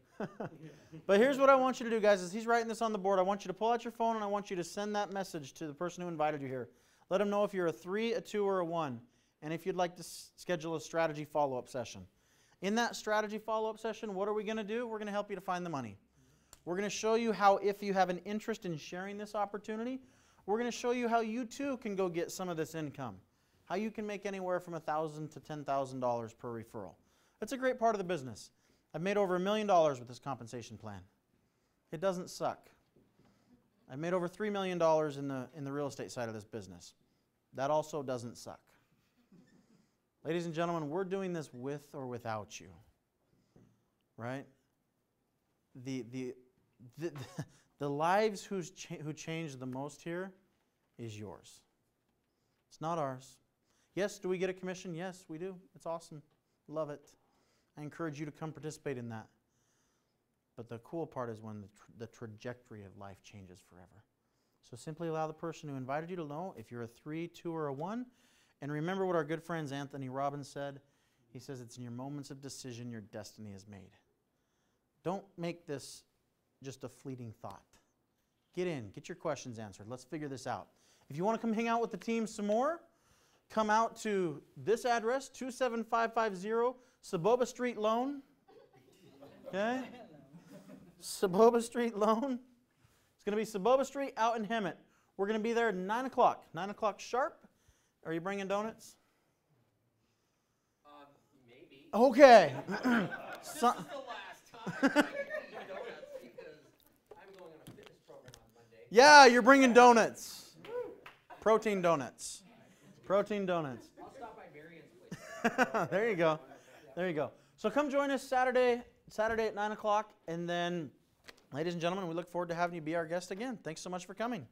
But here's what I want you to do, guys. As he's writing this on the board, I want you to pull out your phone and I want you to send that message to the person who invited you here. Let them know if you're a 3, a 2, or a 1, and if you'd like to schedule a strategy follow-up session. In that strategy follow-up session, what are we going to do? We're going to help you to find the money. We're going to show you how, if you have an interest in sharing this opportunity, we're going to show you how you too can go get some of this income. How you can make anywhere from $1,000 to $10,000 per referral. That's a great part of the business. I've made over $1 million with this compensation plan. It doesn't suck. I've made over $3 million in the real estate side of this business. That also doesn't suck. Ladies and gentlemen, we're doing this with or without you. Right? the lives who changed the most here is yours. It's not ours. Yes, do we get a commission? Yes, we do. It's awesome. Love it. I encourage you to come participate in that. But the cool part is when the trajectory of life changes forever. So simply allow the person who invited you to know if you're a 3, 2, or a 1. And remember what our good friends Anthony Robbins said. He says it's in your moments of decision your destiny is made. Don't make this just a fleeting thought. Get in. Get your questions answered. Let's figure this out. If you want to come hang out with the team some more, come out to this address, 27550 Saboba Street Lone. Okay? Saboba Street Lone. It's going to be Saboba Street out in Hemet. We're going to be there at 9 o'clock. 9 o'clock sharp. Are you bringing donuts? Maybe. Okay. This is the last time I can do donuts because I'm going on a fitness program on Monday. Yeah, you're bringing donuts. Protein donuts. Protein donuts. I'll stop by Marion's place. There you go. There you go. So come join us Saturday at 9 o'clock. And then, ladies and gentlemen, we look forward to having you be our guest again. Thanks so much for coming.